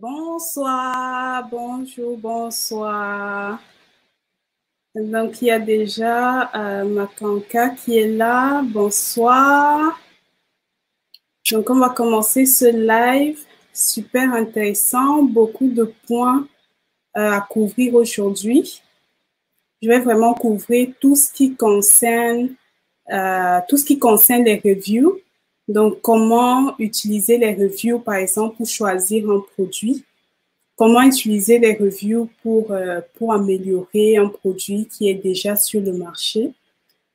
Bonsoir, bonjour, bonsoir. Donc, il y a déjà Makanka qui est là. Bonsoir. Donc, on va commencer ce live. Super intéressant. Beaucoup de points à couvrir aujourd'hui. Je vais vraiment couvrir tout ce qui concerne les reviews. Donc, comment utiliser les reviews, par exemple, pour choisir un produit. Comment utiliser les reviews pour améliorer un produit qui est déjà sur le marché.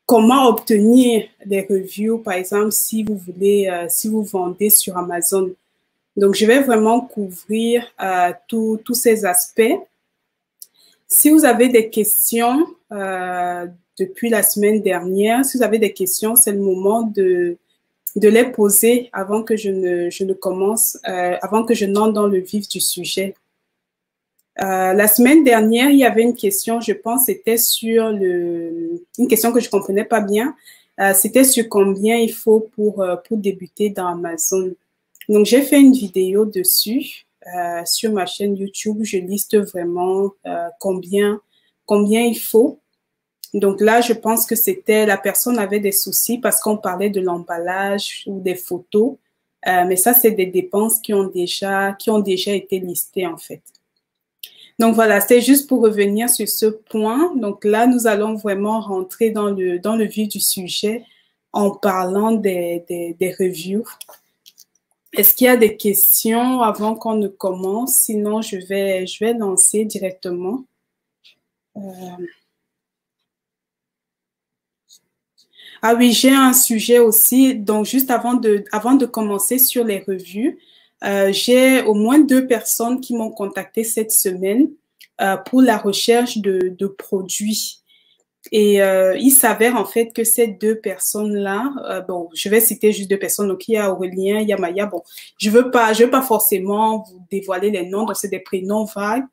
Comment obtenir des reviews, par exemple, si vous voulez, si vous vendez sur Amazon. Donc, je vais vraiment couvrir tous ces aspects. Si vous avez des questions depuis la semaine dernière, si vous avez des questions, c'est le moment de les poser avant que je ne commence, avant que je n'entre dans le vif du sujet. La semaine dernière, il y avait une question, je pense, c'était sur une question que je comprenais pas bien. C'était sur combien il faut pour débuter dans Amazon. Donc, j'ai fait une vidéo dessus sur ma chaîne YouTube. Je liste vraiment combien il faut. Donc là, je pense que la personne avait des soucis parce qu'on parlait de l'emballage ou des photos. Mais ça, c'est des dépenses qui ont déjà été listées, en fait. Donc voilà, c'est juste pour revenir sur ce point. Donc là, nous allons vraiment rentrer dans le vif du sujet en parlant des reviews. Est-ce qu'il y a des questions avant qu'on ne commence? Sinon, je vais lancer directement. Ah oui, j'ai un sujet aussi. Donc juste avant de commencer sur les reviews, j'ai au moins 2 personnes qui m'ont contacté cette semaine pour la recherche de produits. Et il s'avère en fait que ces 2 personnes-là, bon, je vais citer juste 2 personnes. Donc il y a Aurélien, il y a Maya. Bon, je veux pas forcément vous dévoiler les noms, donc c'est des prénoms vagues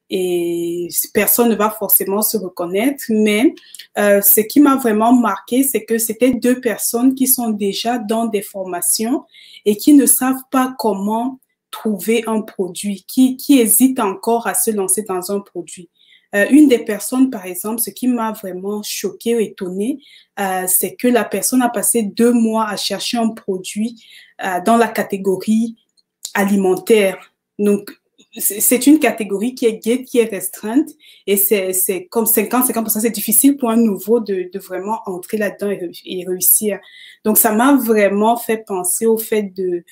et personne ne va forcément se reconnaître. Mais ce qui m'a vraiment marqué, c'est que c'était 2 personnes qui sont déjà dans des formations et qui ne savent pas comment trouver un produit, qui hésitent encore à se lancer dans un produit. Une des personnes, par exemple, ce qui m'a vraiment choquée ou étonnée, c'est que la personne a passé 2 mois à chercher un produit dans la catégorie alimentaire. Donc, c'est une catégorie qui est guide, qui est restreinte, et c'est comme 50%, c'est difficile pour un nouveau de vraiment entrer là-dedans et réussir. Donc, ça m'a vraiment fait penser au fait de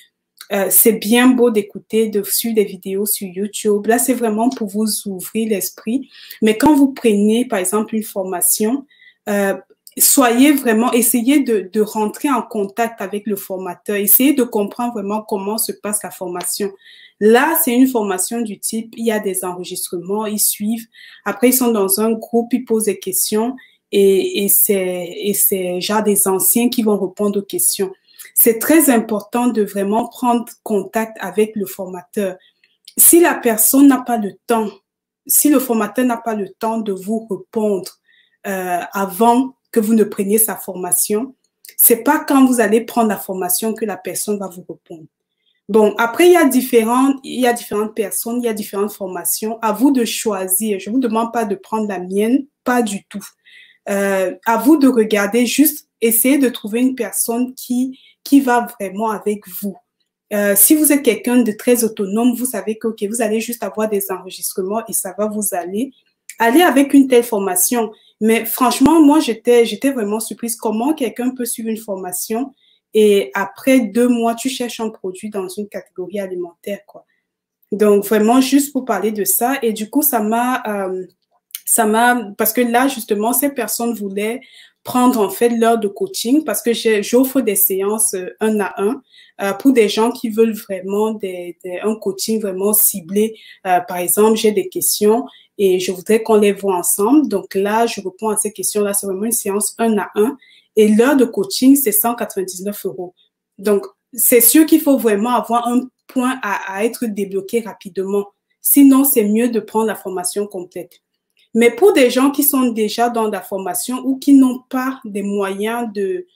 c'est bien beau d'écouter, de suivre des vidéos sur YouTube. Là, c'est vraiment pour vous ouvrir l'esprit. Mais quand vous prenez, par exemple, une formation, soyez vraiment, essayez de rentrer en contact avec le formateur. Essayez de comprendre vraiment comment se passe la formation. Là, c'est une formation du type, il y a des enregistrements, ils suivent. Après, ils sont dans un groupe, ils posent des questions et c'est genre des anciens qui vont répondre aux questions. C'est très important de vraiment prendre contact avec le formateur. Si la personne n'a pas le temps, si le formateur n'a pas le temps de vous répondre avant que vous ne preniez sa formation, c'est pas quand vous allez prendre la formation que la personne va vous répondre. Bon, après, il y a différentes personnes, il y a différentes formations. À vous de choisir. Je vous demande pas de prendre la mienne, pas du tout. À vous de regarder, juste essayer de trouver une personne qui va vraiment avec vous. Si vous êtes quelqu'un de très autonome, vous savez que vous allez juste avoir des enregistrements et ça va vous aller avec une telle formation. Mais franchement, moi, j'étais vraiment surprise comment quelqu'un peut suivre une formation et après 2 mois, tu cherches un produit dans une catégorie alimentaire, quoi. Donc, vraiment, juste pour parler de ça. Et du coup, parce que là, justement, ces personnes voulaient prendre en fait l'heure de coaching parce que j'offre des séances 1 à 1 pour des gens qui veulent vraiment un coaching vraiment ciblé. Par exemple, j'ai des questions et je voudrais qu'on les voit ensemble. Donc là, je réponds à ces questions-là. C'est vraiment une séance 1 à 1 et l'heure de coaching, c'est 199 €. Donc, c'est sûr qu'il faut vraiment avoir un point à être débloqué rapidement. Sinon, c'est mieux de prendre la formation complète. Mais pour des gens qui sont déjà dans la formation ou qui n'ont pas des moyens de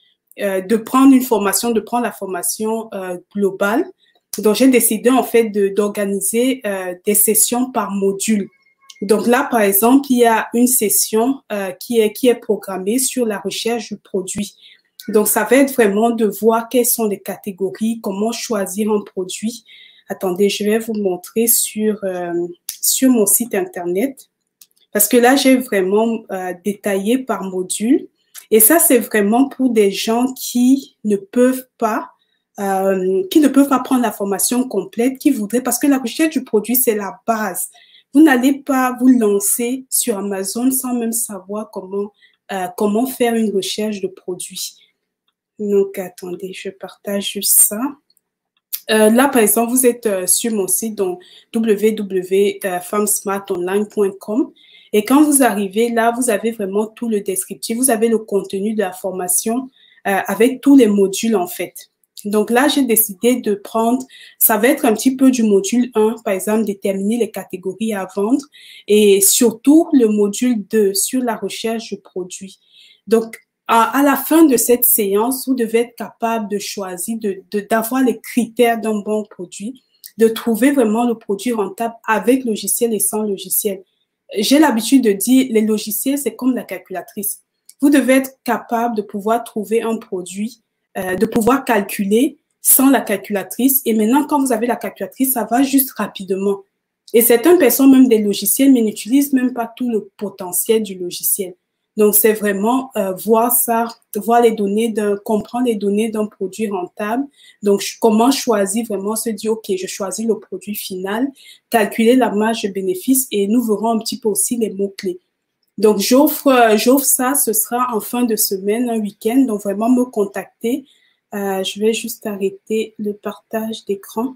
prendre une formation, de prendre la formation globale, Donc, j'ai décidé en fait d'organiser des sessions par module. Donc là, par exemple, il y a une session qui est programmée sur la recherche du produit. Donc, ça va être vraiment de voir quelles sont les catégories, comment choisir un produit. Attendez, je vais vous montrer sur mon site Internet. Parce que là, j'ai vraiment détaillé par module. Et ça, c'est vraiment pour des gens qui ne peuvent pas prendre la formation complète, qui voudraient, parce que la recherche du produit, c'est la base. Vous n'allez pas vous lancer sur Amazon sans même savoir comment faire une recherche de produit. Donc, attendez, je partage juste ça. Là, par exemple, vous êtes sur mon site, donc www.femsmartonline.com. Et quand vous arrivez là, vous avez vraiment tout le descriptif. Vous avez le contenu de la formation avec tous les modules, en fait. Donc là, j'ai décidé de prendre, ça va être un petit peu du module 1, par exemple, déterminer les catégories à vendre et surtout le module 2 sur la recherche du produit. Donc, à la fin de cette séance, vous devez être capable de choisir, d'avoir les critères d'un bon produit, de trouver vraiment le produit rentable avec logiciel et sans logiciel. J'ai l'habitude de dire, les logiciels, c'est comme la calculatrice. Vous devez être capable de pouvoir trouver un produit, de pouvoir calculer sans la calculatrice. Et maintenant, quand vous avez la calculatrice, ça va juste rapidement. Et certaines personnes, même des logiciels, mais n'utilisent même pas tout le potentiel du logiciel. Donc, c'est vraiment voir ça, voir les données, comprendre les données d'un produit rentable. Donc, comment choisir vraiment, se dire, OK, je choisis le produit final, calculer la marge de bénéfice et nous verrons un petit peu aussi les mots-clés. Donc, j'offre ça, ce sera en fin de semaine, un week-end. Donc, vraiment me contacter. Je vais juste arrêter le partage d'écran.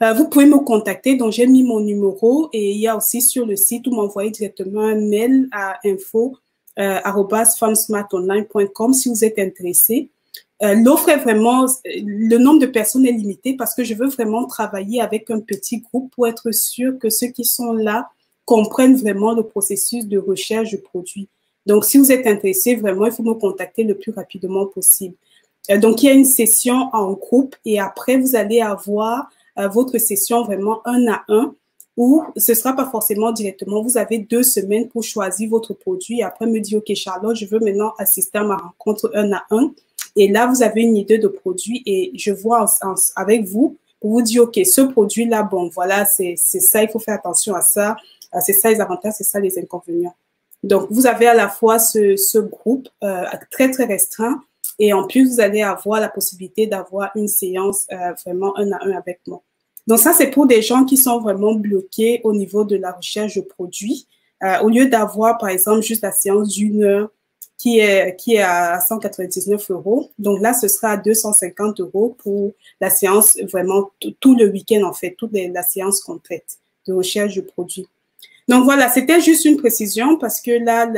Vous pouvez me contacter. Donc, j'ai mis mon numéro et il y a aussi sur le site où m'envoyer directement un mail à info@femsmartonline.com si vous êtes intéressé. L'offre est vraiment, le nombre de personnes est limité parce que je veux vraiment travailler avec un petit groupe pour être sûr que ceux qui sont là comprennent vraiment le processus de recherche de produits. Donc, si vous êtes intéressé, vraiment, il faut me contacter le plus rapidement possible. Donc, il y a une session en groupe et après, vous allez avoir votre session vraiment 1 à 1 où ce sera pas forcément directement. Vous avez 2 semaines pour choisir votre produit et après me dire, OK, Charlotte, je veux maintenant assister à ma rencontre 1 à 1. Et là, vous avez une idée de produit et je vois avec vous pour vous dire, OK, ce produit-là, bon, voilà, c'est ça, il faut faire attention à ça. C'est ça les avantages, c'est ça les inconvénients. Donc, vous avez à la fois ce groupe très, très restreint et en plus, vous allez avoir la possibilité d'avoir une séance vraiment 1 à 1 avec moi. Donc, ça, c'est pour des gens qui sont vraiment bloqués au niveau de la recherche de produits. Au lieu d'avoir, par exemple, juste la séance d'1 heure qui est à 199 €. Donc là, ce sera à 250 € pour la séance vraiment tout le week-end, en fait, toute la séance complète de recherche de produits. Donc voilà, c'était juste une précision parce que là,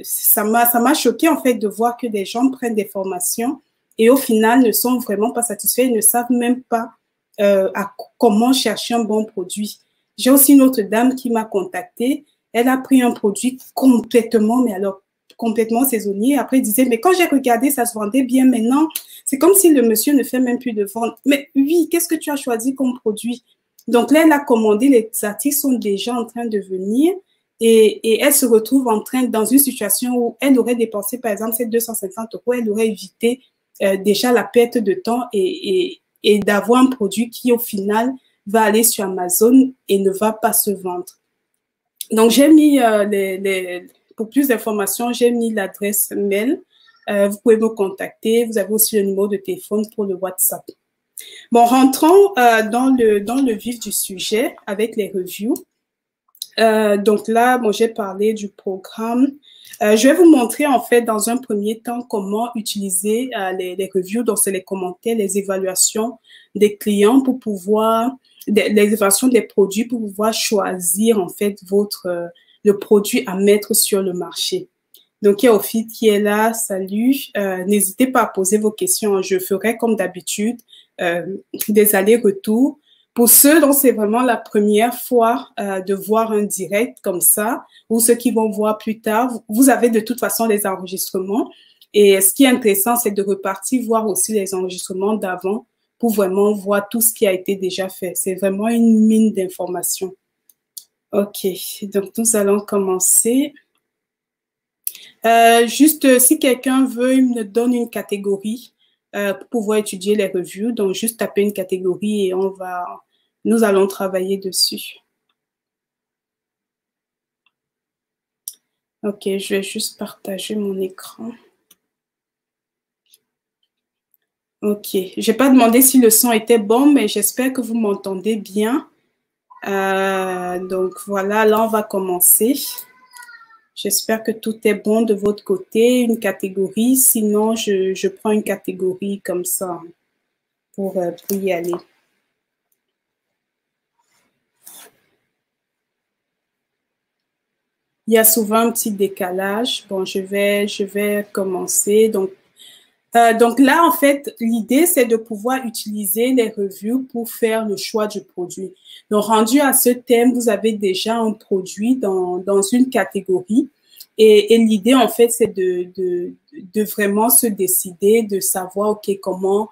ça m'a choqué en fait de voir que des gens prennent des formations et au final ne sont vraiment pas satisfaits, ils ne savent même pas comment chercher un bon produit. J'ai aussi une autre dame qui m'a contactée. Elle a pris un produit complètement, mais alors complètement saisonnier. Après, elle disait, mais quand j'ai regardé, ça se vendait bien. Maintenant, c'est comme si le monsieur ne fait même plus de vente. Mais oui, qu'est-ce que tu as choisi comme produit? Donc là, elle a commandé, les articles sont déjà en train de venir et elle se retrouve dans une situation où elle aurait dépensé, par exemple, ces 250 €, elle aurait évité déjà la perte de temps et d'avoir un produit qui, au final, va aller sur Amazon et ne va pas se vendre. Donc, j'ai mis pour plus d'informations, j'ai mis l'adresse mail. Vous pouvez me contacter. Vous avez aussi le numéro de téléphone pour le WhatsApp. Bon, rentrons dans le vif du sujet avec les reviews. Donc là, bon, j'ai parlé du programme. Je vais vous montrer en fait dans un premier temps comment utiliser les reviews, donc c'est les commentaires, les évaluations des clients pour pouvoir, les évaluations des produits pour pouvoir choisir en fait le produit à mettre sur le marché. Donc, il y a Ophide qui est là. Salut. N'hésitez pas à poser vos questions. Je ferai comme d'habitude des allers-retours. Pour ceux dont c'est vraiment la première fois de voir un direct comme ça, ou ceux qui vont voir plus tard, vous avez de toute façon les enregistrements. Et ce qui est intéressant, c'est de repartir voir aussi les enregistrements d'avant pour vraiment voir tout ce qui a été déjà fait. C'est vraiment une mine d'informations. OK, donc nous allons commencer. Juste, si quelqu'un veut, il me donne une catégorie pour pouvoir étudier les reviews. Donc, juste taper une catégorie et nous allons travailler dessus. OK, je vais juste partager mon écran. OK, je n'ai pas demandé si le son était bon, mais j'espère que vous m'entendez bien. Donc, voilà, là, on va commencer. J'espère que tout est bon de votre côté, une catégorie. Sinon, je prends une catégorie comme ça pour y aller. Il y a souvent un petit décalage. Bon, je vais commencer. Donc là, en fait, l'idée, c'est de pouvoir utiliser les reviews pour faire le choix du produit. Donc, rendu à ce thème, vous avez déjà un produit dans une catégorie. Et l'idée, en fait, c'est de vraiment se décider, de savoir, OK, comment,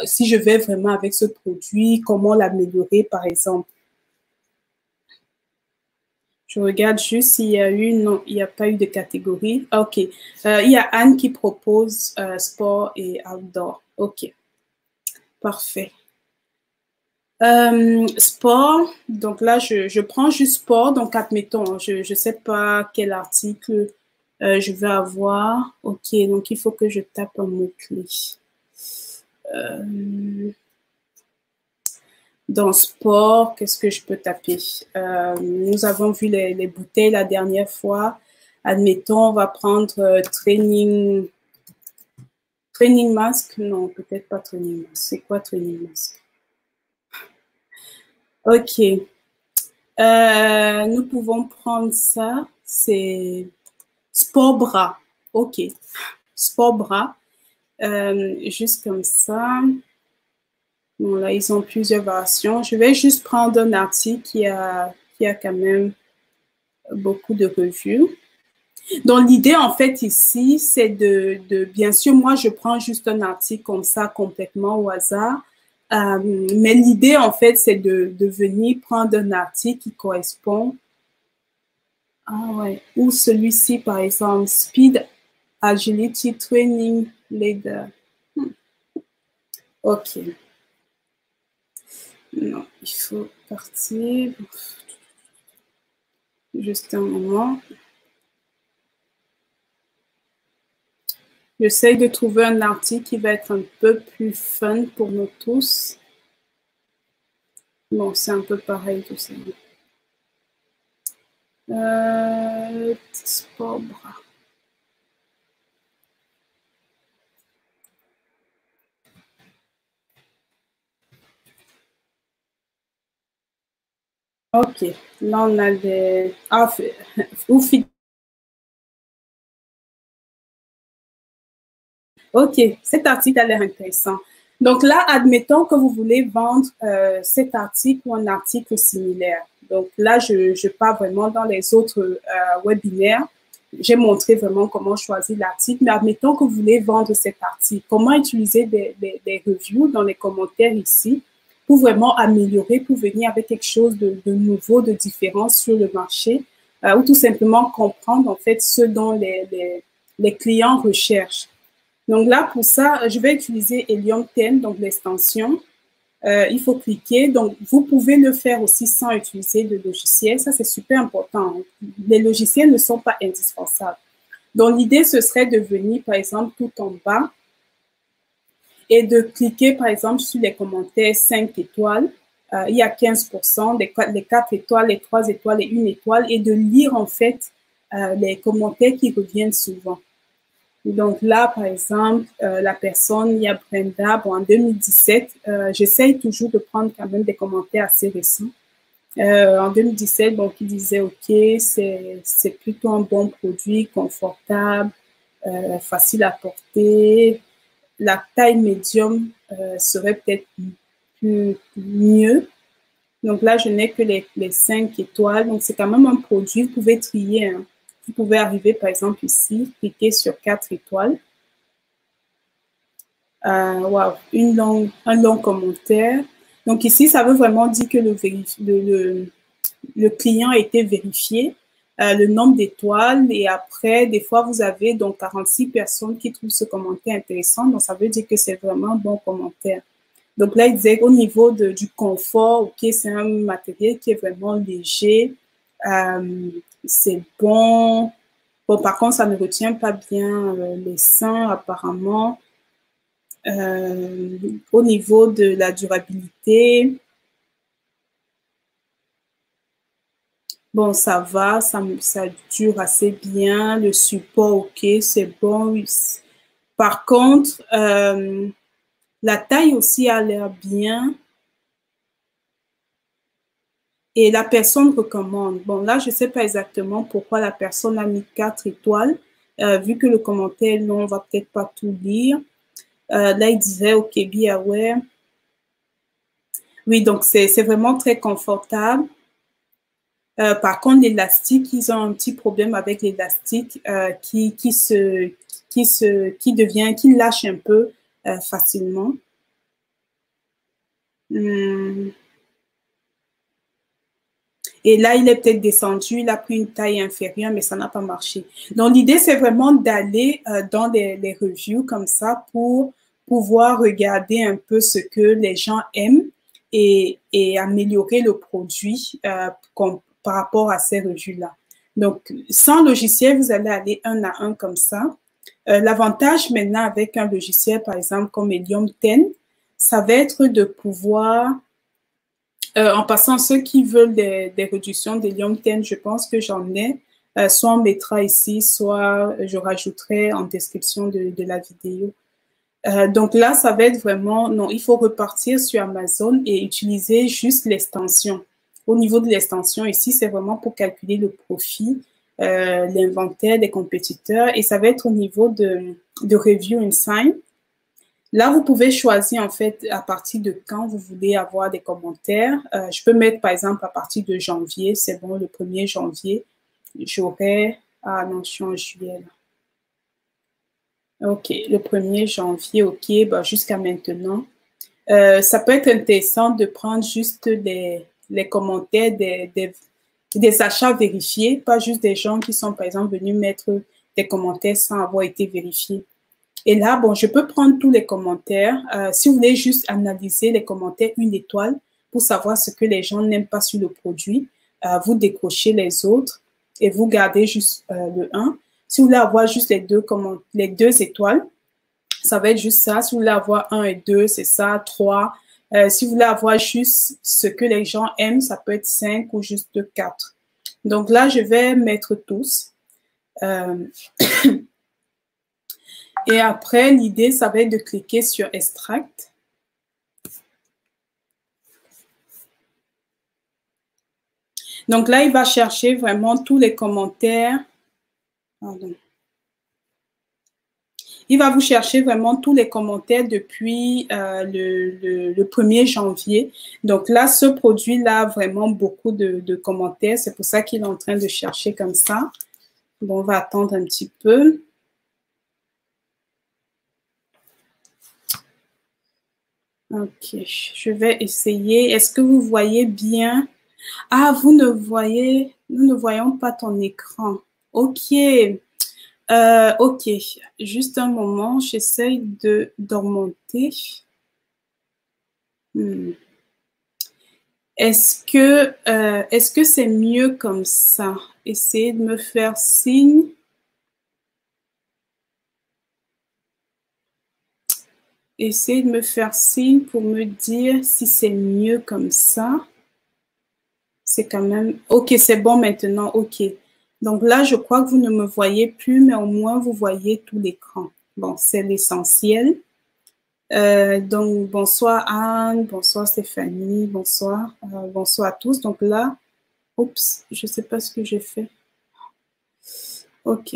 si je vais vraiment avec ce produit, comment l'améliorer, par exemple. Je regarde juste s'il y a eu, non, il n'y a pas eu de catégorie. OK. Il y a Anne qui propose sport et outdoor. OK. Parfait. Sport, donc là, je prends juste sport. Donc, admettons, je ne sais pas quel article je vais avoir. OK, donc il faut que je tape un mot-clé. Dans sport, qu'est-ce que je peux taper? Nous avons vu les bouteilles la dernière fois. Admettons, on va prendre training mask. Non, peut-être pas training mask. C'est quoi training mask? OK. Nous pouvons prendre ça. C'est sport bras. OK. Sport bras. Juste comme ça. Bon, là, ils ont plusieurs variations. Je vais juste prendre un article qui a quand même beaucoup de reviews. Donc, l'idée, en fait, ici, c'est bien sûr, moi, je prends juste un article comme ça, complètement au hasard. Mais l'idée, en fait, c'est de venir prendre un article qui correspond. Ah ouais. Ou celui-ci, par exemple, Speed Agility Training Leader. OK. Non, il faut partir. Juste un moment. J'essaie de trouver un article qui va être un peu plus fun pour nous tous. Bon, c'est un peu pareil tout ça. Sport bras. OK. Là, on a des... Ah, OK. Cet article a l'air intéressant. Donc là, admettons que vous voulez vendre cet article ou un article similaire. Donc là, je pars vraiment dans les autres webinaires. J'ai montré vraiment comment choisir l'article, mais admettons que vous voulez vendre cet article. Comment utiliser des reviews dans les commentaires ici pour vraiment améliorer, pour venir avec quelque chose de nouveau, de différent sur le marché, ou tout simplement comprendre en fait ce dont les clients recherchent. Donc là, pour ça, je vais utiliser Helium 10, donc l'extension. Il faut cliquer. Donc, vous pouvez le faire aussi sans utiliser de logiciel. Ça, c'est super important. Les logiciels ne sont pas indispensables. Donc, l'idée, ce serait de venir, par exemple, tout en bas et de cliquer, par exemple, sur les commentaires 5 étoiles. Il y a 15%, les 4 étoiles, les 3 étoiles et 1 étoile, et de lire, en fait, les commentaires qui reviennent souvent. Donc là, par exemple, la personne, il y a Brenda, bon, en 2017, j'essaye toujours de prendre quand même des commentaires assez récents. En 2017, donc, il disait, OK, c'est plutôt un bon produit, confortable, facile à porter. La taille médium serait peut-être mieux. Donc là, je n'ai que les 5 étoiles. Donc, c'est quand même un produit. Vous pouvez trier. Hein. Vous pouvez arriver, par exemple, ici, cliquer sur 4 étoiles. Wow, un long commentaire. Donc ici, ça veut vraiment dire que le client a été vérifié, le nombre d'étoiles, et après, des fois, vous avez donc 46 personnes qui trouvent ce commentaire intéressant, donc ça veut dire que c'est vraiment un bon commentaire. Donc là, il disait qu'au niveau du confort, ok, c'est un matériel qui est vraiment léger, c'est bon. Bon, par contre, ça ne retient pas bien les seins, apparemment. Au niveau de la durabilité, bon, ça va, ça dure assez bien. Le support, ok, c'est bon. Par contre, la taille aussi a l'air bien. Et la personne recommande. Bon, là, je ne sais pas exactement pourquoi la personne a mis 4 étoiles. Vu que le commentaire, non, on va peut-être pas tout lire. Là, il disait, OK, be aware. Oui, donc c'est vraiment très confortable. Par contre, l'élastique, ils ont un petit problème avec l'élastique qui lâche un peu facilement. Et là, il est peut-être descendu, il a pris une taille inférieure, mais ça n'a pas marché. Donc, l'idée, c'est vraiment d'aller dans les reviews comme ça pour pouvoir regarder un peu ce que les gens aiment et améliorer le produit par rapport à ces reviews-là. Donc, sans logiciel, vous allez aller un à un comme ça. L'avantage maintenant avec un logiciel, par exemple, comme Helium 10, ça va être de pouvoir en passant, ceux qui veulent des réductions d'hélium 10, je pense que j'en ai. Soit on mettra ici, soit je rajouterai en description de la vidéo. Donc là, ça va être vraiment, non, il faut repartir sur Amazon et utiliser juste l'extension. Au niveau de l'extension, ici, c'est vraiment pour calculer le profit, l'inventaire des compétiteurs, et ça va être au niveau de Review Insight. Là, vous pouvez choisir en fait à partir de quand vous voulez avoir des commentaires. Je peux mettre par exemple à partir de janvier, c'est bon, le 1er janvier, j'aurai, ah non, je suis en juillet là. Ok, le 1er janvier, ok, bah, jusqu'à maintenant. Ça peut être intéressant de prendre juste les commentaires des achats vérifiés, pas juste des gens qui sont par exemple venus mettre des commentaires sans avoir été vérifiés. Et là, bon, je peux prendre tous les commentaires. Si vous voulez juste analyser les commentaires une étoile pour savoir ce que les gens n'aiment pas sur le produit, vous décrochez les autres et vous gardez juste le 1. Si vous voulez avoir juste les deux étoiles, ça va être juste ça. Si vous voulez avoir 1 et 2, c'est ça, 3. Si vous voulez avoir juste ce que les gens aiment, ça peut être 5 ou juste 4. Donc là, je vais mettre tous. Et après, l'idée, ça va être de cliquer sur Extract. Donc là, il va chercher vraiment tous les commentaires. Pardon. Il va vous chercher vraiment tous les commentaires depuis le 1er janvier. Donc là, ce produit-là a vraiment beaucoup de commentaires. C'est pour ça qu'il est en train de chercher comme ça. Bon, on va attendre un petit peu. Ok, je vais essayer. Est-ce que vous voyez bien? Ah, nous ne voyons pas ton écran. Ok, ok. Juste un moment, j'essaye de remonter. Est-ce que c'est mieux comme ça? Essayez de me faire signe. Essayez de me faire signe pour me dire si c'est mieux comme ça. C'est quand même... Ok, c'est bon maintenant, ok. Donc là, je crois que vous ne me voyez plus, mais au moins, vous voyez tout l'écran. Bon, c'est l'essentiel. Donc, bonsoir Anne, bonsoir Stéphanie, bonsoir. Bonsoir à tous. Donc là, oups, je ne sais pas ce que j'ai fait. Ok.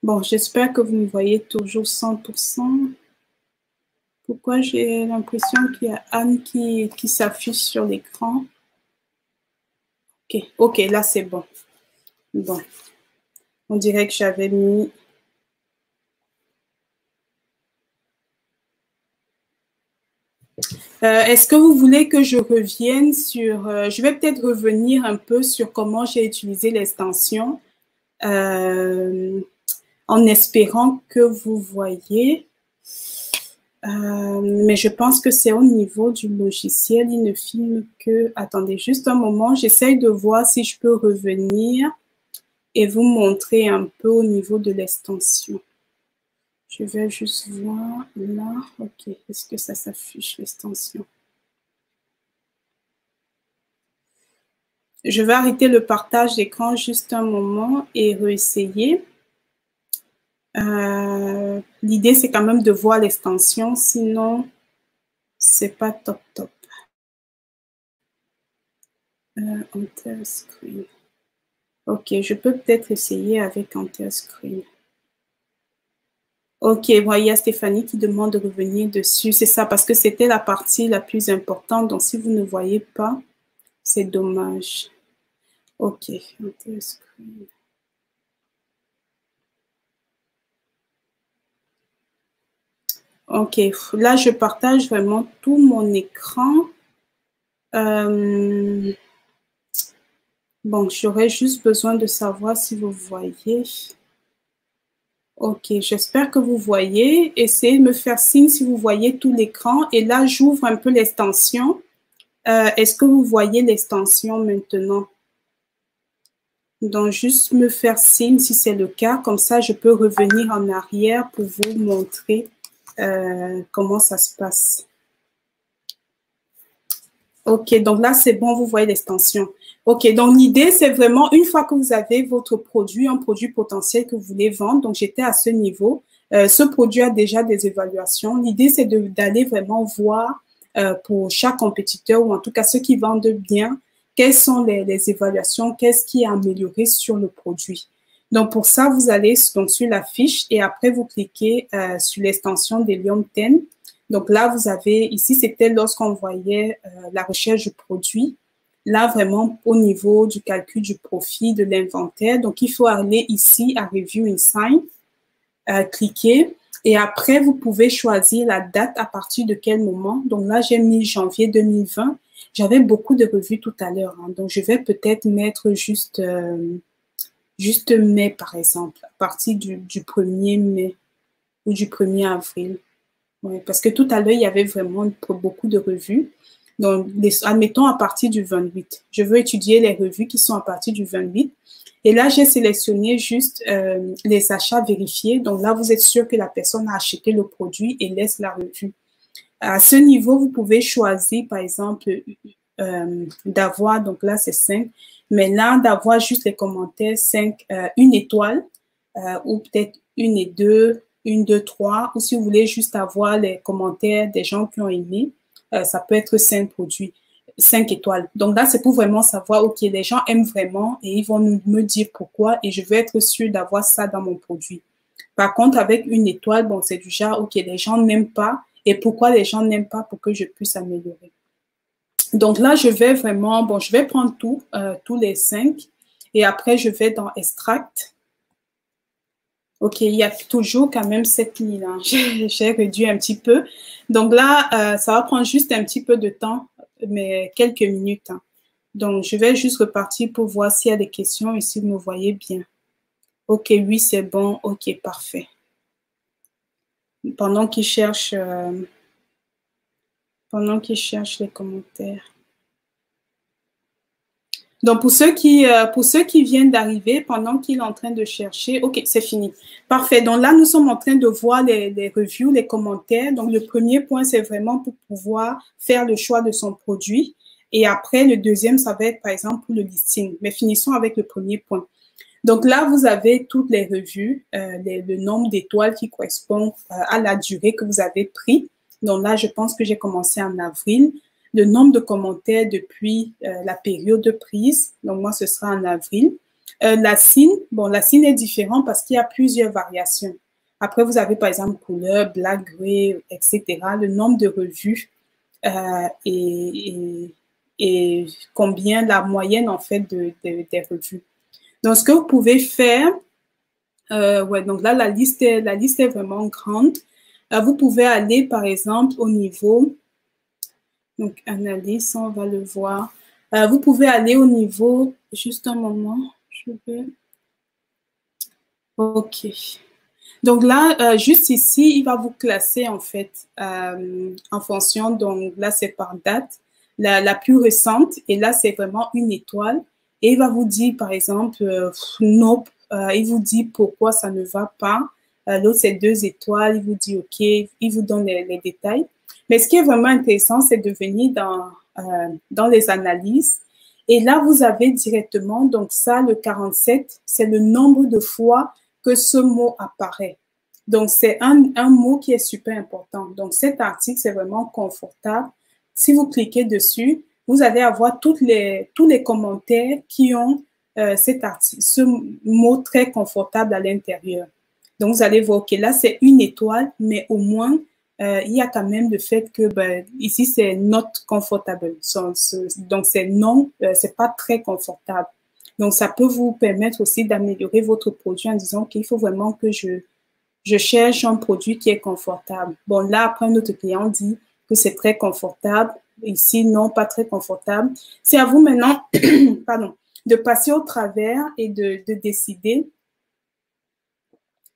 Bon, j'espère que vous me voyez toujours 100%. Pourquoi j'ai l'impression qu'il y a Anne qui s'affiche sur l'écran? Ok, ok, là c'est bon. Bon, on dirait que j'avais mis... Est-ce que vous voulez que je revienne sur... je vais peut-être revenir un peu sur comment j'ai utilisé l'extension en espérant que vous voyez. Mais je pense que c'est au niveau du logiciel. Il ne filme que... Attendez juste un moment. J'essaye de voir si je peux revenir et vous montrer un peu au niveau de l'extension. Je vais juste voir là. OK. Est-ce que ça s'affiche, l'extension? Je vais arrêter le partage d'écran juste un moment et réessayer. L'idée, c'est quand même de voir l'extension, sinon, c'est pas top top. Enter screen. OK, je peux peut-être essayer avec Enter screen. OK, voilà, il y a Stéphanie qui demande de revenir dessus. C'est ça, parce que c'était la partie la plus importante. Donc, si vous ne voyez pas, c'est dommage. OK, Enter screen. OK, là, je partage vraiment tout mon écran. Bon, j'aurais juste besoin de savoir si vous voyez. OK, j'espère que vous voyez. Essayez de me faire signe si vous voyez tout l'écran. Et là, j'ouvre un peu l'extension. Est-ce que vous voyez l'extension maintenant? Donc, juste me faire signe si c'est le cas. Comme ça, je peux revenir en arrière pour vous montrer comment ça se passe. OK, donc là, c'est bon, vous voyez l'extension. OK, donc l'idée, c'est vraiment, une fois que vous avez votre produit, un produit potentiel que vous voulez vendre, donc j'étais à ce niveau, ce produit a déjà des évaluations. L'idée, c'est d'aller vraiment voir pour chaque compétiteur, ou en tout cas ceux qui vendent bien, quelles sont les évaluations, qu'est-ce qui est amélioré sur le produit. Donc, pour ça, vous allez donc sur la fiche et après, vous cliquez sur l'extension d'Helium 10. Donc là, vous avez, ici, c'était lorsqu'on voyait la recherche du produit. Là, vraiment, au niveau du calcul du profit, de l'inventaire. Donc, il faut aller ici à Review Insight, cliquer. Et après, vous pouvez choisir la date à partir de quel moment. Donc là, j'ai mis janvier 2020. J'avais beaucoup de revues tout à l'heure. Hein, donc, je vais peut-être mettre juste mai, par exemple, à partir du 1er mai ou du 1er avril. Ouais, parce que tout à l'heure, il y avait vraiment beaucoup de revues. Donc, admettons à partir du 28. Je veux étudier les revues qui sont à partir du 28. Et là, j'ai sélectionné juste les achats vérifiés. Donc là, vous êtes sûr que la personne a acheté le produit et laisse la revue. À ce niveau, vous pouvez choisir, par exemple, d'avoir, donc là, c'est 5. Mais là, d'avoir juste les commentaires 5, une étoile ou peut-être 1 et 2, 1, 2, 3, ou si vous voulez juste avoir les commentaires des gens qui ont aimé, ça peut être 5 produits, 5 étoiles. Donc là, c'est pour vraiment savoir, OK, les gens aiment vraiment et ils vont me dire pourquoi et je veux être sûr d'avoir ça dans mon produit. Par contre, avec une étoile, bon, c'est du genre, OK, les gens n'aiment pas et pourquoi les gens n'aiment pas pour que je puisse améliorer. Donc là, je vais vraiment, bon, je vais prendre tous les 5 et après, je vais dans Extract. OK, il y a toujours quand même cette ligne là. J'ai réduit un petit peu. Donc là, ça va prendre juste un petit peu de temps, mais quelques minutes. Hein. Donc, je vais juste repartir pour voir s'il y a des questions et si vous me voyez bien. OK, oui, c'est bon. OK, parfait. Pendant qu'ils cherchent les commentaires. Donc, pour ceux qui viennent d'arriver, pendant qu'il est en train de chercher, OK, c'est fini. Parfait. Donc là, nous sommes en train de voir les reviews, les commentaires. Donc, le premier point, c'est vraiment pour pouvoir faire le choix de son produit. Et après, le deuxième, ça va être, par exemple, pour le listing. Mais finissons avec le premier point. Donc là, vous avez toutes les revues, le nombre d'étoiles qui correspond à la durée que vous avez pris. Donc là, je pense que j'ai commencé en avril. Le nombre de commentaires depuis la période de prise. Donc, moi, ce sera en avril. La signe, bon, la signe est différente parce qu'il y a plusieurs variations. Après, vous avez, par exemple, couleur, black, gray, etc. Le nombre de revues et combien la moyenne, en fait, des revues. Donc, ce que vous pouvez faire, ouais, donc là, la liste est vraiment grande. Vous pouvez aller, par exemple, au niveau Donc, analyse, on va le voir. Vous pouvez aller au niveau, juste un moment, je vais... OK. Donc là, juste ici, il va vous classer en fait en fonction, donc là c'est par date, la plus récente, et là c'est vraiment une étoile. Et il va vous dire par exemple, nope, il vous dit pourquoi ça ne va pas. L'autre c'est 2 étoiles, il vous dit OK, il vous donne les détails. Mais ce qui est vraiment intéressant, c'est de venir dans les analyses. Et là, vous avez directement, donc ça, le 47, c'est le nombre de fois que ce mot apparaît. Donc, c'est un mot qui est super important. Donc, cet article, c'est vraiment confortable. Si vous cliquez dessus, vous allez avoir tous les commentaires qui ont cet article, ce mot très confortable à l'intérieur. Donc, vous allez voir que là, c'est une étoile, mais au moins, il y a quand même le fait que ici, c'est not comfortable. Donc, c'est non, c'est pas très confortable. Donc, ça peut vous permettre aussi d'améliorer votre produit en disant qu'il faut vraiment que je cherche un produit qui est confortable. Bon, là, après, notre client dit que c'est très confortable. Ici, non, pas très confortable. C'est à vous maintenant, pardon, de passer au travers et de décider,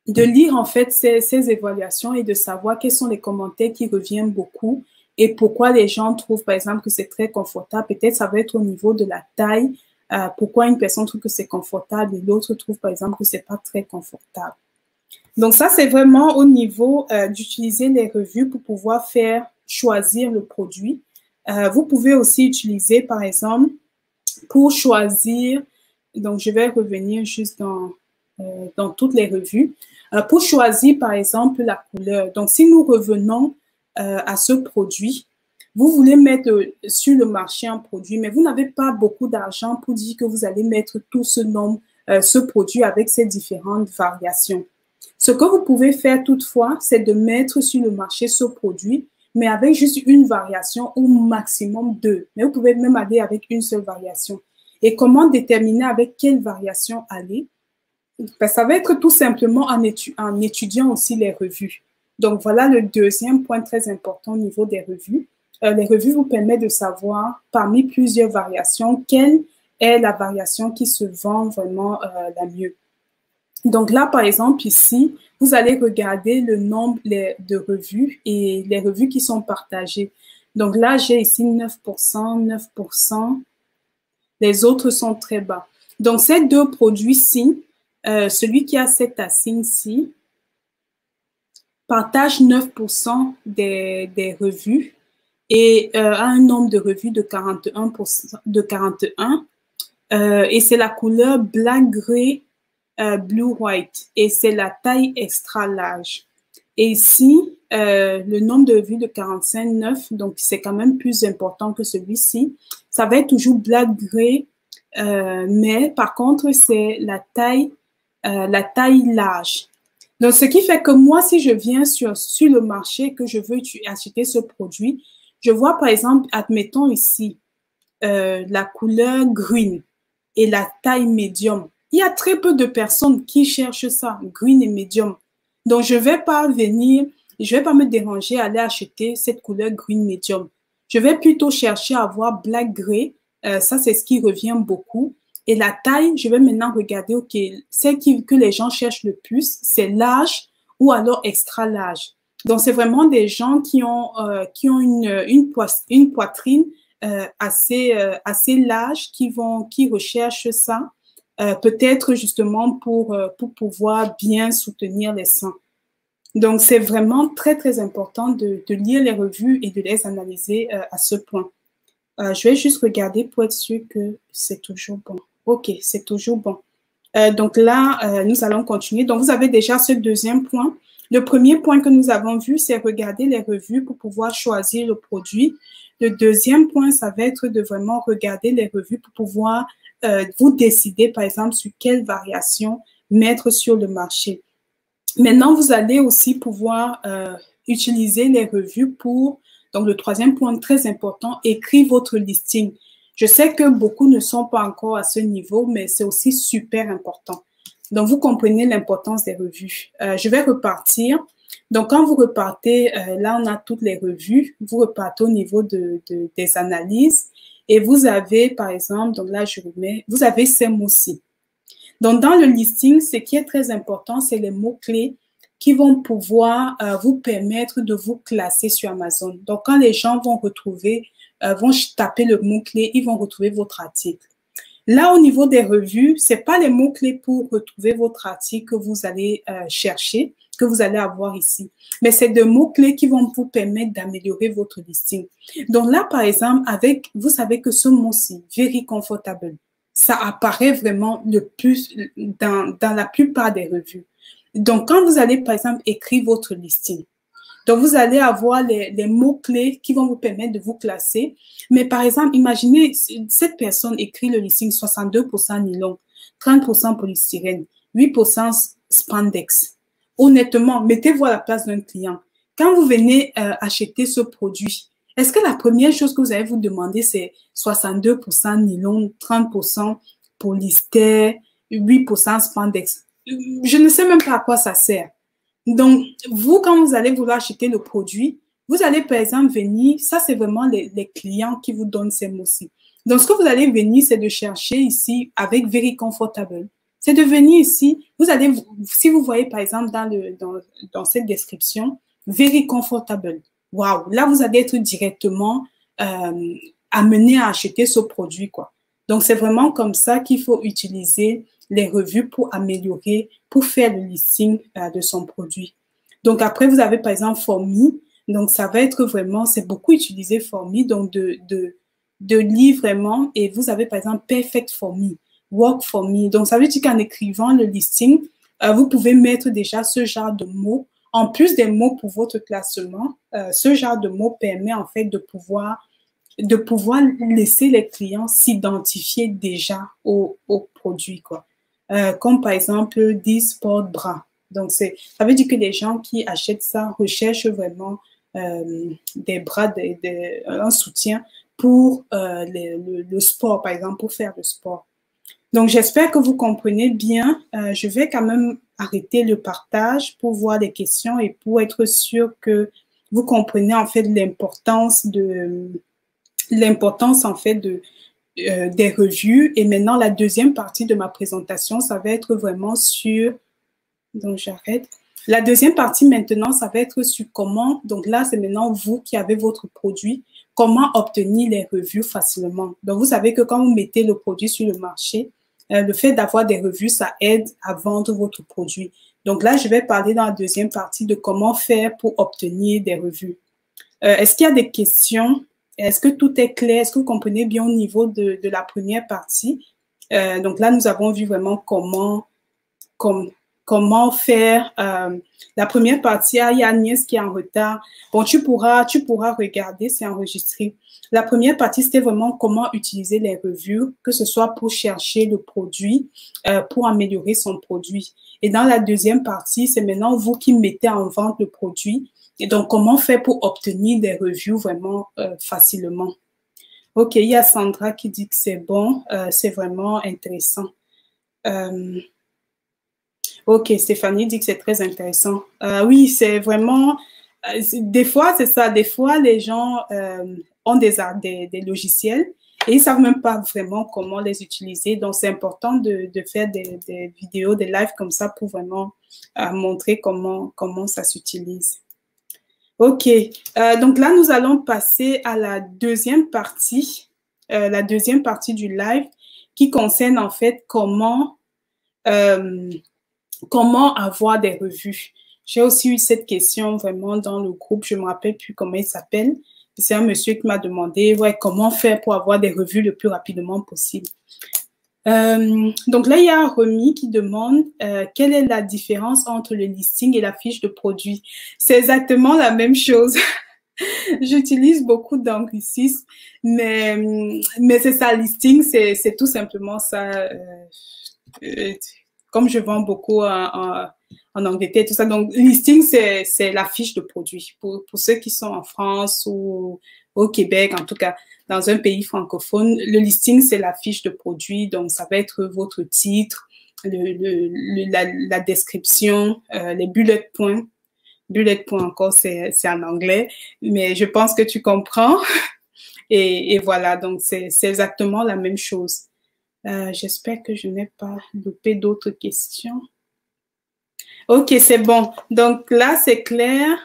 de lire en fait ces évaluations et de savoir quels sont les commentaires qui reviennent beaucoup et pourquoi les gens trouvent, par exemple, que c'est très confortable. Peut-être ça va être au niveau de la taille. Pourquoi une personne trouve que c'est confortable et l'autre trouve, par exemple, que c'est pas très confortable. Donc ça, c'est vraiment au niveau d'utiliser les revues pour pouvoir faire choisir le produit. Vous pouvez aussi utiliser, par exemple, pour choisir, donc je vais revenir juste dans toutes les revues, pour choisir, par exemple, la couleur. Donc, si nous revenons à ce produit, vous voulez mettre sur le marché un produit, mais vous n'avez pas beaucoup d'argent pour dire que vous allez mettre tout ce nombre, ce produit avec ces différentes variations. Ce que vous pouvez faire toutefois, c'est de mettre sur le marché ce produit, mais avec juste une variation ou maximum 2. Mais vous pouvez même aller avec une seule variation. Et comment déterminer avec quelle variation aller? Ben, ça va être tout simplement en étudiant aussi les revues. Donc, voilà le deuxième point très important au niveau des revues. Les revues vous permettent de savoir, parmi plusieurs variations, quelle est la variation qui se vend vraiment la mieux. Donc là, par exemple, ici, vous allez regarder le nombre de revues et les revues qui sont partagées. Donc là, j'ai ici 9%, 9%. Les autres sont très bas. Donc, ces deux produits-ci, celui qui a cet assigne-ci, partage 9% des revues et a un nombre de revues de 41%, de 41. Et c'est la couleur black, gray, blue, white. Et c'est la taille extra large. Et ici, le nombre de revues de 45, 9, donc c'est quand même plus important que celui-ci. Ça va être toujours black, gray, mais par contre, c'est la taille large. Donc, ce qui fait que moi, si je viens sur le marché et que je veux acheter ce produit, je vois par exemple, admettons ici, la couleur green et la taille médium. Il y a très peu de personnes qui cherchent ça, green et médium. Donc, je vais pas me déranger à aller acheter cette couleur green médium. Je vais plutôt chercher à avoir black gray. Ça, c'est ce qui revient beaucoup. Et la taille, je vais maintenant regarder, OK, celle que les gens cherchent le plus, c'est large ou alors extra large. Donc, c'est vraiment des gens qui ont une poitrine assez large qui recherchent ça, peut-être justement pour pouvoir bien soutenir les seins. Donc, c'est vraiment très, très important de lire les revues et de les analyser à ce point. Je vais juste regarder pour être sûr que c'est toujours bon. OK, c'est toujours bon. Donc là, nous allons continuer. Donc, vous avez déjà ce deuxième point. Le premier point que nous avons vu, c'est regarder les revues pour pouvoir choisir le produit. Le deuxième point, ça va être de vraiment regarder les revues pour pouvoir vous décider, par exemple, sur quelle variation mettre sur le marché. Maintenant, vous allez aussi pouvoir utiliser les revues pour, donc le troisième point très important, écrire votre listing. Je sais que beaucoup ne sont pas encore à ce niveau, mais c'est aussi super important. Donc, vous comprenez l'importance des revues. Je vais repartir. Donc, quand vous repartez, là, on a toutes les revues, vous repartez au niveau des analyses et vous avez, par exemple, donc là, je remets, vous avez ces mots-ci. Donc, dans le listing, ce qui est très important, c'est les mots-clés qui vont pouvoir vous permettre de vous classer sur Amazon. Donc, quand les gens vont retrouver, vont taper le mot-clé, ils vont retrouver votre article. Là, au niveau des revues, c'est pas les mots-clés pour retrouver votre article que vous allez chercher, que vous allez avoir ici. Mais c'est des mots-clés qui vont vous permettre d'améliorer votre listing. Donc là, par exemple, vous savez que ce mot-ci, very comfortable, ça apparaît vraiment le plus dans la plupart des revues. Donc, quand vous allez, par exemple, écrire votre listing, donc vous allez avoir les mots-clés qui vont vous permettre de vous classer. Mais par exemple, imaginez, cette personne écrit le listing 62% nylon, 30% polystyrène, 8% spandex. Honnêtement, mettez-vous à la place d'un client. Quand vous venez acheter ce produit, est-ce que la première chose que vous allez vous demander, c'est 62% nylon, 30% polyester, 8% spandex? Je ne sais même pas à quoi ça sert. Donc, vous, quand vous allez vouloir acheter le produit, vous allez, par exemple, venir, ça, c'est vraiment les clients qui vous donnent ces mots-ci. Donc, ce que vous allez venir, c'est de chercher ici avec Very Comfortable. C'est de venir ici, vous allez, si vous voyez, par exemple, dans cette description, Very Comfortable. Waouh! Là, vous allez être directement amené à acheter ce produit, quoi. Donc, c'est vraiment comme ça qu'il faut utiliser les revues pour améliorer, pour faire le listing de son produit. Donc, après, vous avez par exemple Formi. Donc, ça va être vraiment, c'est beaucoup utilisé Formi, donc de lire vraiment. Et vous avez par exemple Perfect Formi, Work Formi. Donc, ça veut dire qu'en écrivant le listing, vous pouvez mettre déjà ce genre de mots. En plus des mots pour votre classement, ce genre de mots permet en fait de pouvoir laisser les clients s'identifier déjà au produit, quoi. Comme par exemple 10 sport bras. Donc, ça veut dire que les gens qui achètent ça recherchent vraiment des bras, un soutien pour le sport, par exemple, pour faire le sport. Donc, j'espère que vous comprenez bien. Je vais quand même arrêter le partage pour voir les questions et pour être sûr que vous comprenez en fait l'importance en fait des revues. Et maintenant, la deuxième partie de ma présentation, ça va être vraiment sur... Donc, j'arrête. La deuxième partie, maintenant, ça va être sur comment... Donc là, c'est maintenant vous qui avez votre produit, comment obtenir les revues facilement. Donc, vous savez que quand vous mettez le produit sur le marché, le fait d'avoir des revues, ça aide à vendre votre produit. Donc là, je vais parler dans la deuxième partie de comment faire pour obtenir des revues. Est-ce qu'il y a des questions? Est-ce que tout est clair? Est-ce que vous comprenez bien au niveau de la première partie? Donc là, nous avons vu vraiment comment faire la première partie. Ah, il y a Agnès qui est en retard. Bon, tu pourras regarder, c'est enregistré. La première partie, c'était vraiment comment utiliser les revues, que ce soit pour chercher le produit, pour améliorer son produit. Et dans la deuxième partie, c'est maintenant vous qui mettez en vente le produit. Et donc, comment faire pour obtenir des reviews vraiment facilement? Ok, il y a Sandra qui dit que c'est bon, c'est vraiment intéressant. Ok, Stéphanie dit que c'est très intéressant. Oui, c'est vraiment... des fois, c'est ça. Des fois, les gens ont des logiciels et ils ne savent même pas vraiment comment les utiliser. Donc, c'est important de faire des vidéos, des lives comme ça pour vraiment montrer comment ça s'utilise. Ok, donc là, nous allons passer à la deuxième partie du live qui concerne en fait comment avoir des revues. J'ai aussi eu cette question vraiment dans le groupe, je ne me rappelle plus comment il s'appelle. C'est un monsieur qui m'a demandé comment faire pour avoir des revues le plus rapidement possible. Donc là, il y a Remy qui demande quelle est la différence entre le listing et la fiche de produit. C'est exactement la même chose. J'utilise beaucoup d'anglicisme, mais c'est ça, listing, c'est tout simplement ça. Comme je vends beaucoup en Angleterre, tout ça. Donc, listing, c'est la fiche de produit. Pour ceux qui sont en France ou au Québec, en tout cas, dans un pays francophone, le listing, c'est la fiche de produit. Donc, ça va être votre titre, la description, les bullet points. bullet point encore, c'est en anglais, mais je pense que tu comprends. Et voilà, donc c'est exactement la même chose. J'espère que je n'ai pas loupé d'autres questions. Ok, c'est bon. Donc là, c'est clair.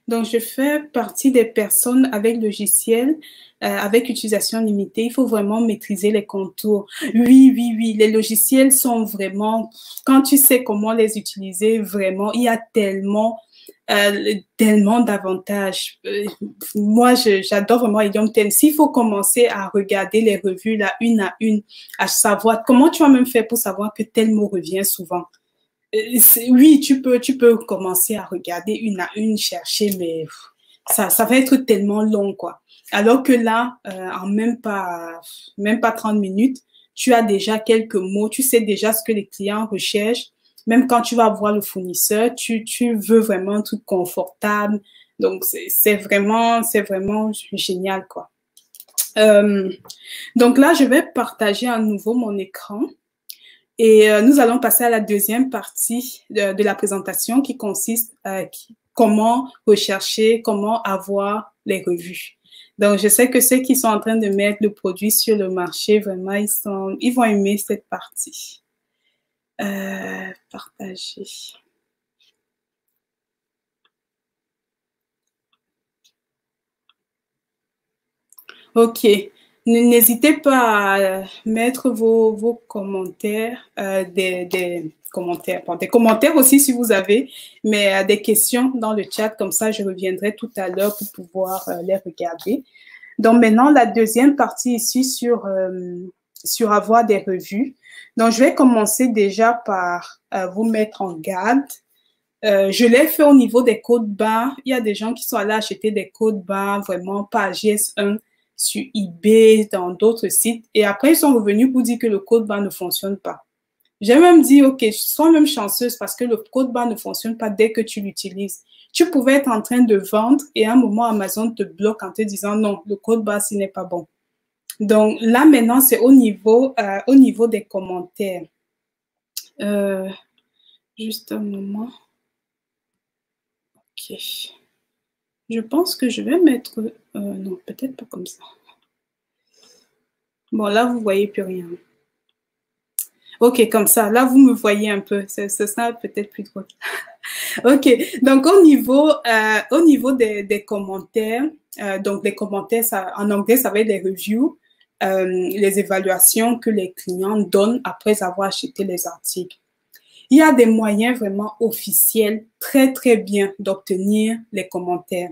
Donc, je fais partie des personnes avec logiciel, avec utilisation limitée. Il faut vraiment maîtriser les contours. Oui, oui, oui. Les logiciels sont vraiment, quand tu sais comment les utiliser, vraiment, il y a tellement d'avantages. Moi, j'adore vraiment Idiom 10. S'il faut commencer à regarder les revues là, une à une, à savoir comment tu as même fait pour savoir que tel mot revient souvent. Oui, tu peux commencer à regarder une à une, chercher, mais ça va être tellement long, quoi. Alors que là, en même pas 30 minutes, tu as déjà quelques mots, tu sais déjà ce que les clients recherchent. Même quand tu vas voir le fournisseur, tu veux vraiment un truc confortable. Donc, c'est vraiment génial, quoi. Donc là, je vais partager à nouveau mon écran. Et nous allons passer à la deuxième partie de la présentation qui consiste à comment rechercher, comment avoir les revues. Donc, je sais que ceux qui sont en train de mettre le produit sur le marché, vraiment, ils vont aimer cette partie. Partager. OK. N'hésitez pas à mettre vos commentaires, des commentaires aussi si vous avez, mais des questions dans le chat, comme ça je reviendrai tout à l'heure pour pouvoir les regarder. Donc maintenant, la deuxième partie ici sur avoir des revues. Donc je vais commencer déjà par vous mettre en garde. Je l'ai fait au niveau des codes barres. Il y a des gens qui sont allés acheter des codes barres vraiment pas GS1 sur eBay, dans d'autres sites. Et après, ils sont revenus pour dire que le code barre ne fonctionne pas. J'ai même dit, OK, sois même chanceuse parce que le code barre ne fonctionne pas dès que tu l'utilises. Tu pouvais être en train de vendre et à un moment, Amazon te bloque en te disant non, le code barre, ce n'est pas bon. Donc là, maintenant, c'est au niveau des commentaires. Juste un moment. OK. Je pense que je vais mettre... non, peut-être pas comme ça. Bon, là, vous voyez plus rien. OK, comme ça. Là, vous me voyez un peu. Ce sera peut-être plus drôle. OK. Donc, au niveau des commentaires, donc les commentaires, ça, en anglais, ça va être les reviews, les évaluations que les clients donnent après avoir acheté les articles. Il y a des moyens vraiment officiels, très, très bien d'obtenir les commentaires.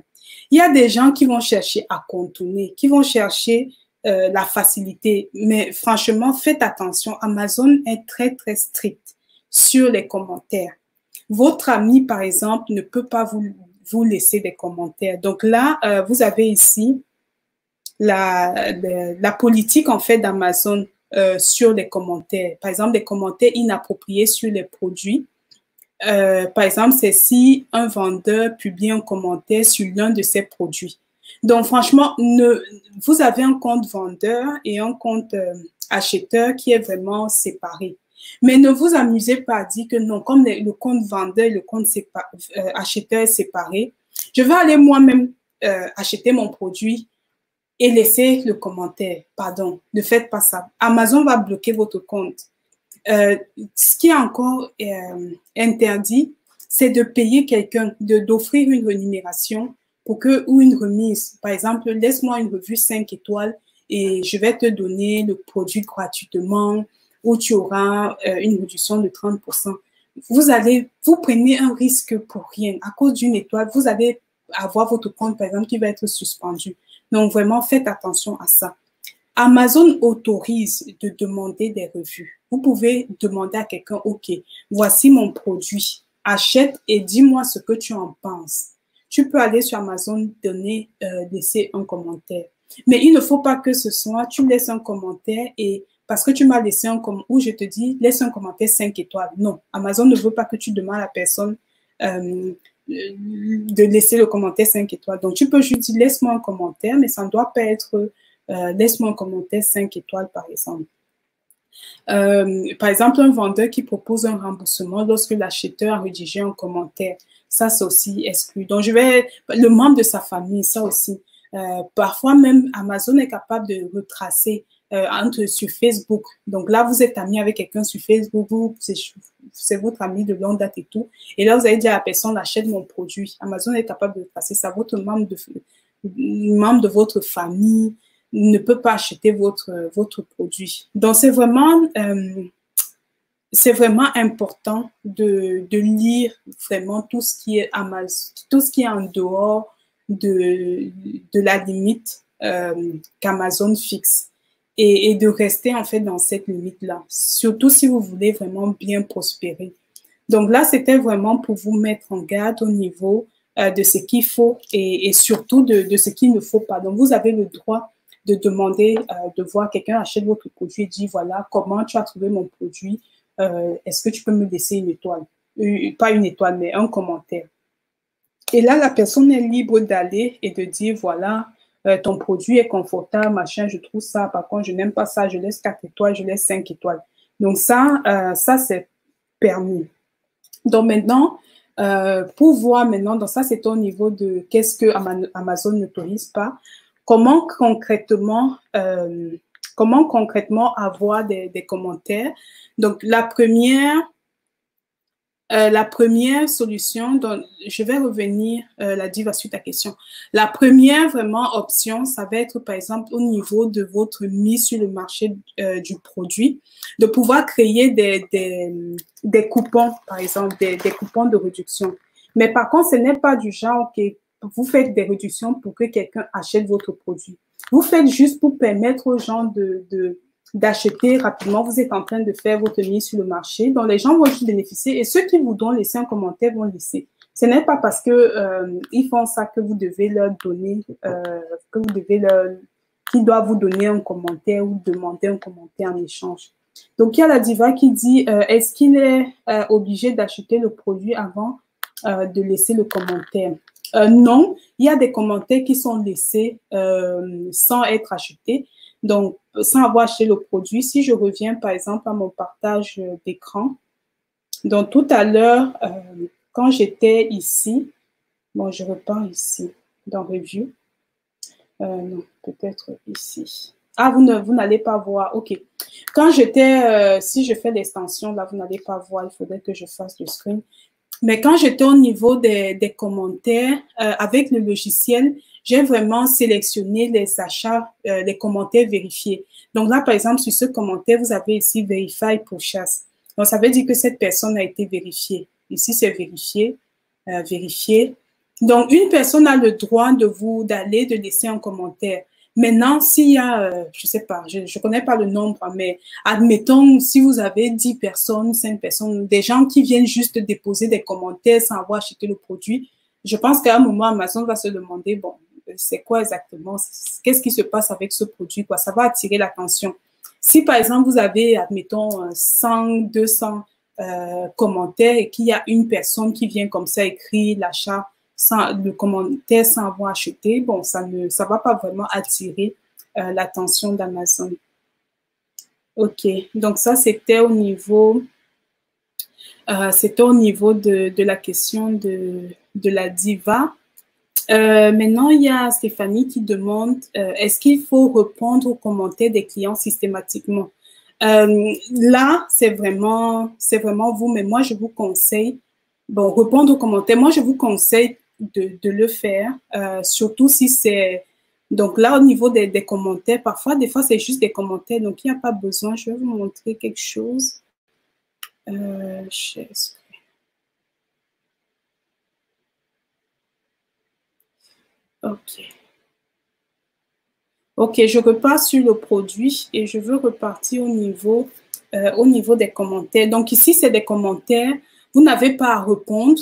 Il y a des gens qui vont chercher à contourner, qui vont chercher la facilité. Mais franchement, faites attention. Amazon est très, très strict sur les commentaires. Votre ami, par exemple, ne peut pas vous laisser des commentaires. Donc là, vous avez ici la politique, en fait, d'Amazon sur les commentaires. Par exemple, des commentaires inappropriés sur les produits. Par exemple, c'est si un vendeur publie un commentaire sur l'un de ses produits. Donc, franchement, vous avez un compte vendeur et un compte acheteur qui est vraiment séparé. Mais ne vous amusez pas à dire que non, comme le compte vendeur et le compte acheteur est séparé, je vais aller moi-même acheter mon produit et laisser le commentaire. Pardon, ne faites pas ça. Amazon va bloquer votre compte. Ce qui est encore interdit, c'est de payer quelqu'un, d'offrir une rémunération ou une remise. Par exemple, laisse-moi une revue 5 étoiles et je vais te donner le produit gratuitement ou tu auras une réduction de 30%. Vous prenez un risque pour rien. À cause d'une étoile, vous allez avoir votre compte, par exemple, qui va être suspendu. Donc, vraiment, faites attention à ça. Amazon autorise de demander des revues. Vous pouvez demander à quelqu'un, OK, voici mon produit, achète et dis-moi ce que tu en penses. Tu peux aller sur Amazon, laisser un commentaire. Mais il ne faut pas que ce soit, tu laisses un commentaire et parce que tu m'as laissé un commentaire, ou je te dis, laisse un commentaire 5 étoiles. Non, Amazon ne veut pas que tu demandes à la personne de laisser le commentaire 5 étoiles. Donc, tu peux juste dire, laisse-moi un commentaire, mais ça ne doit pas être... laisse-moi un commentaire 5 étoiles, par exemple. Par exemple, un vendeur qui propose un remboursement lorsque l'acheteur a rédigé un commentaire, ça c'est aussi exclu. Donc, le membre de sa famille, ça aussi. Parfois même, Amazon est capable de retracer sur Facebook. Donc là, vous êtes ami avec quelqu'un sur Facebook, c'est votre ami de longue date et tout. Et là, vous allez dire à la personne, achète mon produit. Amazon est capable de retracer ça. Votre membre de votre famille ne peut pas acheter votre produit. Donc, c'est vraiment important de lire vraiment tout ce qui est Amazon, tout ce qui est en dehors de la limite qu'Amazon fixe et de rester en fait dans cette limite-là, surtout si vous voulez vraiment bien prospérer. Donc là, c'était vraiment pour vous mettre en garde au niveau de ce qu'il faut et surtout de ce qu'il ne faut pas. Donc, vous avez le droit de demander, de voir quelqu'un achète votre produit et dit, voilà, comment tu as trouvé mon produit, est-ce que tu peux me laisser une étoile? Pas une étoile, mais un commentaire. Et là, la personne est libre d'aller et de dire, voilà, ton produit est confortable, machin, je trouve ça, par contre, je n'aime pas ça, je laisse 4 étoiles, je laisse 5 étoiles. Donc ça c'est permis. Donc maintenant, pour voir maintenant, donc ça c'est au niveau de qu'est-ce que Amazon n'autorise pas, comment concrètement avoir des commentaires. Donc la première solution, donc je vais revenir, la diva suite à ta question. La première vraiment option, ça va être par exemple au niveau de votre mise sur le marché du produit, de pouvoir créer des coupons, par exemple, des coupons de réduction. Mais par contre, ce n'est pas du genre que vous faites des réductions pour que quelqu'un achète votre produit. Vous faites juste pour permettre aux gens d'acheter rapidement. Vous êtes en train de faire votre mise sur le marché. Donc, les gens vont juste bénéficier et ceux qui voudront laisser un commentaire vont laisser. Ce n'est pas parce que ils font ça que vous devez leur donner, qu'ils doivent vous donner un commentaire ou demander un commentaire en échange. Donc, il y a la diva qui dit, est-ce qu'il est obligé d'acheter le produit avant de laisser le commentaire? Non, il y a des commentaires qui sont laissés sans être achetés. Donc, sans avoir acheté le produit, si je reviens par exemple à mon partage d'écran, donc tout à l'heure, quand j'étais ici, bon, je repars ici dans Review, non, peut-être ici. Ah, vous n'allez pas voir, ok. Quand j'étais, si je fais l'extension, là, vous n'allez pas voir, il faudrait que je fasse le screen. Mais quand j'étais au niveau des commentaires, avec le logiciel, j'ai vraiment sélectionné les achats, les commentaires vérifiés. Donc là, par exemple, sur ce commentaire, vous avez ici Verify pour chasse. Donc, ça veut dire que cette personne a été vérifiée. Ici, c'est vérifié, vérifié. Donc, une personne a le droit d'aller, de laisser un commentaire. Maintenant, s'il y a, je sais pas, je connais pas le nombre, mais admettons, si vous avez 10 personnes, 5 personnes, des gens qui viennent juste déposer des commentaires sans avoir acheté le produit, je pense qu'à un moment, Amazon va se demander, bon, c'est quoi exactement, qu'est-ce qui se passe avec ce produit, quoi, ça va attirer l'attention. Si par exemple, vous avez, admettons, 100, 200 commentaires et qu'il y a une personne qui vient comme ça écrire l'achat, le commentaire sans avoir acheté, bon, ça va pas vraiment attirer l'attention d'Amazon. Ok, donc ça, c'était au niveau de la question de la diva. Maintenant, il y a Stéphanie qui demande, est-ce qu'il faut répondre aux commentaires des clients systématiquement? Là, c'est vraiment vous, mais moi, je vous conseille, bon, répondre aux commentaires, moi, je vous conseille de le faire, surtout si c'est, donc là, au niveau des commentaires, parfois, des fois, c'est juste des commentaires, donc il n'y a pas besoin, je vais vous montrer quelque chose. Ok. Ok, je repars sur le produit et je veux repartir au niveau des commentaires. Donc ici, c'est des commentaires. Vous n'avez pas à répondre.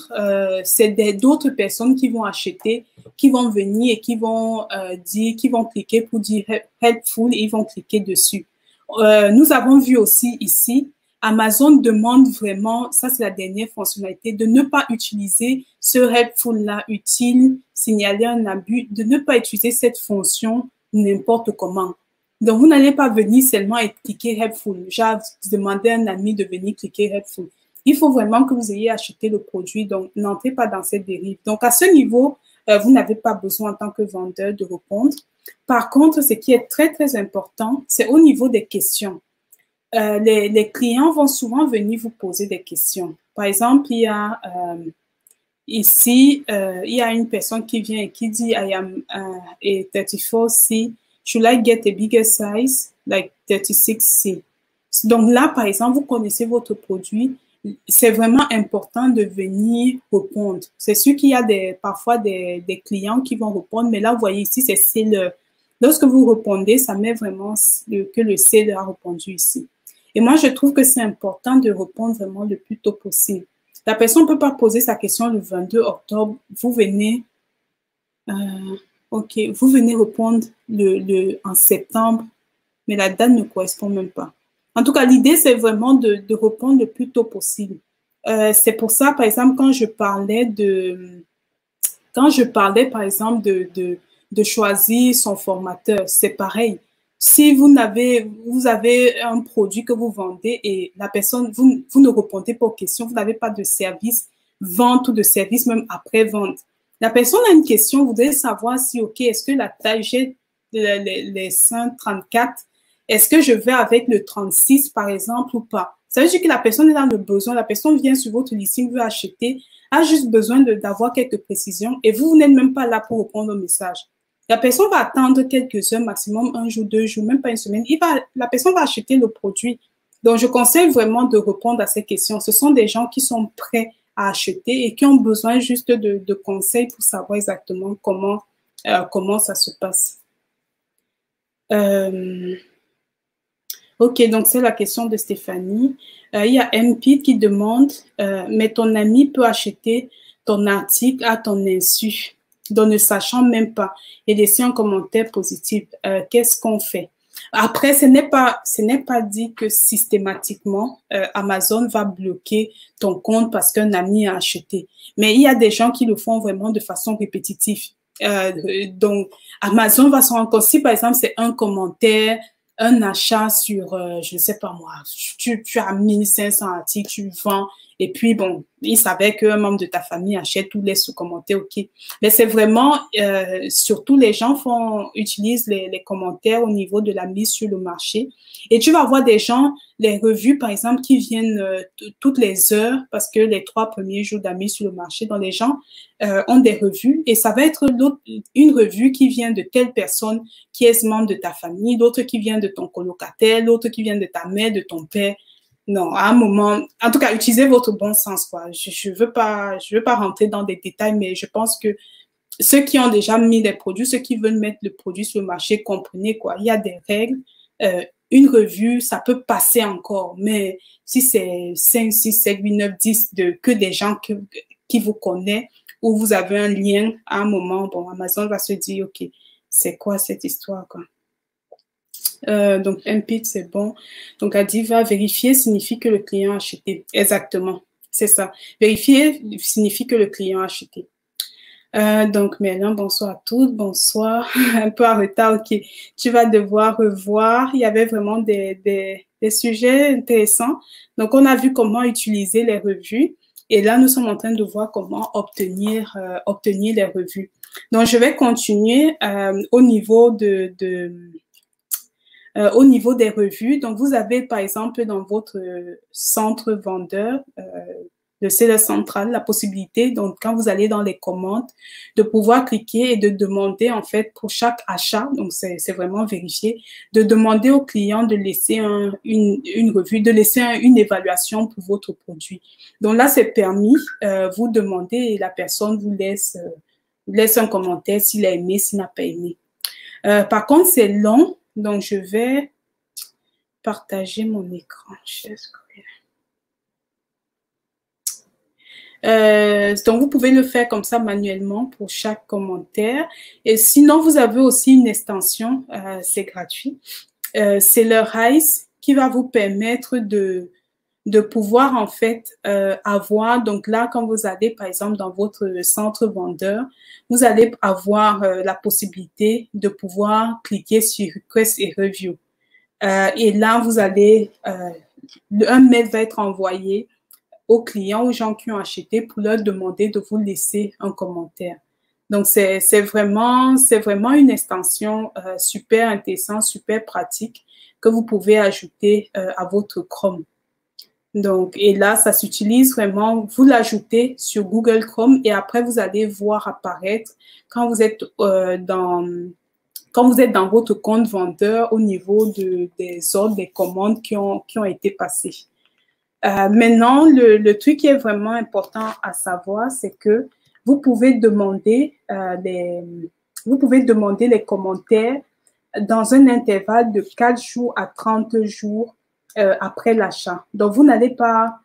C'est d'autres personnes qui vont acheter, qui vont venir et qui vont qui vont cliquer pour dire helpful et ils vont cliquer dessus. Nous avons vu aussi ici, Amazon demande vraiment, ça c'est la dernière fonctionnalité, de ne pas utiliser ce helpful-là utile, signaler un abus, de ne pas utiliser cette fonction n'importe comment. Donc, vous n'allez pas venir seulement et cliquer helpful. Genre, demander à un ami de venir cliquer helpful. Il faut vraiment que vous ayez acheté le produit. Donc, n'entrez pas dans cette dérive. Donc, à ce niveau, vous n'avez pas besoin en tant que vendeur de répondre. Par contre, ce qui est très, très important, c'est au niveau des questions. Les clients vont souvent venir vous poser des questions. Par exemple, il y a ici, il y a une personne qui vient et qui dit, I am a 34C, should I get a bigger size, like 36C? Donc là, par exemple, vous connaissez votre produit, c'est vraiment important de venir répondre. C'est sûr qu'il y a parfois des clients qui vont répondre, mais là, vous voyez ici, c'est seller. Lorsque vous répondez, ça met vraiment que le seller a répondu ici. Et moi, je trouve que c'est important de répondre vraiment le plus tôt possible. La personne ne peut pas poser sa question le 22 octobre. Vous venez, vous venez répondre en septembre, mais la date ne correspond même pas. En tout cas, l'idée, c'est vraiment de répondre le plus tôt possible. C'est pour ça, par exemple, quand je parlais, par exemple, de choisir son formateur, c'est pareil. Si vous avez un produit que vous vendez et la personne, vous ne répondez pas aux questions, vous n'avez pas de service vente ou de service même après vente. La personne a une question, vous devez savoir si, OK, est-ce que la taille, j'ai les seins 34, est-ce que je vais avec le 36 par exemple ou pas? Ça veut dire que la personne est dans le besoin, la personne vient sur votre listing, veut acheter, a juste besoin d'avoir quelques précisions et vous n'êtes même pas là pour répondre au message. La personne va attendre quelques heures, maximum 1 jour, 2 jours, même pas une semaine. La personne va acheter le produit. Donc, je conseille vraiment de répondre à ces questions. Ce sont des gens qui sont prêts à acheter et qui ont besoin juste de conseils pour savoir exactement comment ça se passe. OK, donc c'est la question de Stéphanie. Il y a MP qui demande, mais ton ami peut acheter ton article à ton insu, donc ne sachant même pas, et laisser un commentaire positif. Qu'est-ce qu'on fait? Après, ce n'est pas dit que systématiquement, Amazon va bloquer ton compte parce qu'un ami a acheté. Mais il y a des gens qui le font vraiment de façon répétitive. Donc, Amazon va se rendre compte, si par exemple c'est un commentaire, un achat sur, je ne sais pas moi, tu as 1500 articles, tu vends, et puis bon, il savait qu'un membre de ta famille achète ou laisse sous commentaire, OK. Mais c'est vraiment, surtout les gens utilisent les commentaires au niveau de la mise sur le marché. Et tu vas voir des gens, les revues par exemple, qui viennent toutes les heures, parce que les 3 premiers jours de la mise sur le marché, donc les gens ont des revues, et ça va être une revue qui vient de telle personne qui est membre de ta famille, d'autres qui vient de ton colocataire, l'autre qui vient de ta mère, de ton père. Non, à un moment, en tout cas, utilisez votre bon sens, quoi. Je veux pas rentrer dans des détails, mais je pense que ceux qui ont déjà mis des produits, ceux qui veulent mettre le produit sur le marché, comprenez, quoi. Il y a des règles. Une revue, ça peut passer encore, mais si c'est 5, 6, 7, 8, 9, 10 que des gens qui vous connaissent, ou vous avez un lien à un moment, bon, Amazon va se dire, OK, c'est quoi cette histoire, quoi. Donc, MP, c'est bon. Donc, elle dit, va vérifier signifie que le client a acheté. Exactement, c'est ça. Vérifier signifie que le client a acheté. Donc, maintenant, bonsoir à toutes, bonsoir. Un peu en retard, OK. Tu vas devoir revoir. Il y avait vraiment des sujets intéressants. Donc, on a vu comment utiliser les revues. Et là, nous sommes en train de voir comment obtenir les revues. Donc, je vais continuer au niveau au niveau des revues. Donc, vous avez, par exemple, dans votre centre vendeur, le seller central, la possibilité, donc, quand vous allez dans les commandes, de pouvoir cliquer et de demander, en fait, pour chaque achat, donc, c'est vraiment vérifié, de demander au client de laisser une revue, de laisser une évaluation pour votre produit. Donc, là, c'est permis. Vous demandez et la personne vous laisse un commentaire s'il a aimé, s'il n'a pas aimé. Par contre, c'est long. Donc, je vais partager mon écran. Donc, vous pouvez le faire comme ça manuellement pour chaque commentaire. Et sinon, vous avez aussi une extension, c'est gratuit. C'est le Rise qui va vous permettre de de pouvoir en fait avoir, donc là, quand vous allez par exemple dans votre centre vendeur, vous allez avoir la possibilité de pouvoir cliquer sur Request et Review. Et là, vous allez, un mail va être envoyé aux clients, aux gens qui ont acheté pour leur demander de vous laisser un commentaire. Donc, c'est vraiment une extension super intéressante, super pratique que vous pouvez ajouter à votre Chrome. Donc, et là, ça s'utilise vraiment, vous l'ajoutez sur Google Chrome et après, vous allez voir apparaître quand vous êtes dans votre compte vendeur au niveau des ordres, des commandes qui ont été passées. Maintenant, le truc qui est vraiment important à savoir, c'est que vous pouvez demander les commentaires dans un intervalle de 4 jours à 30 jours après l'achat. Donc, vous n'allez pas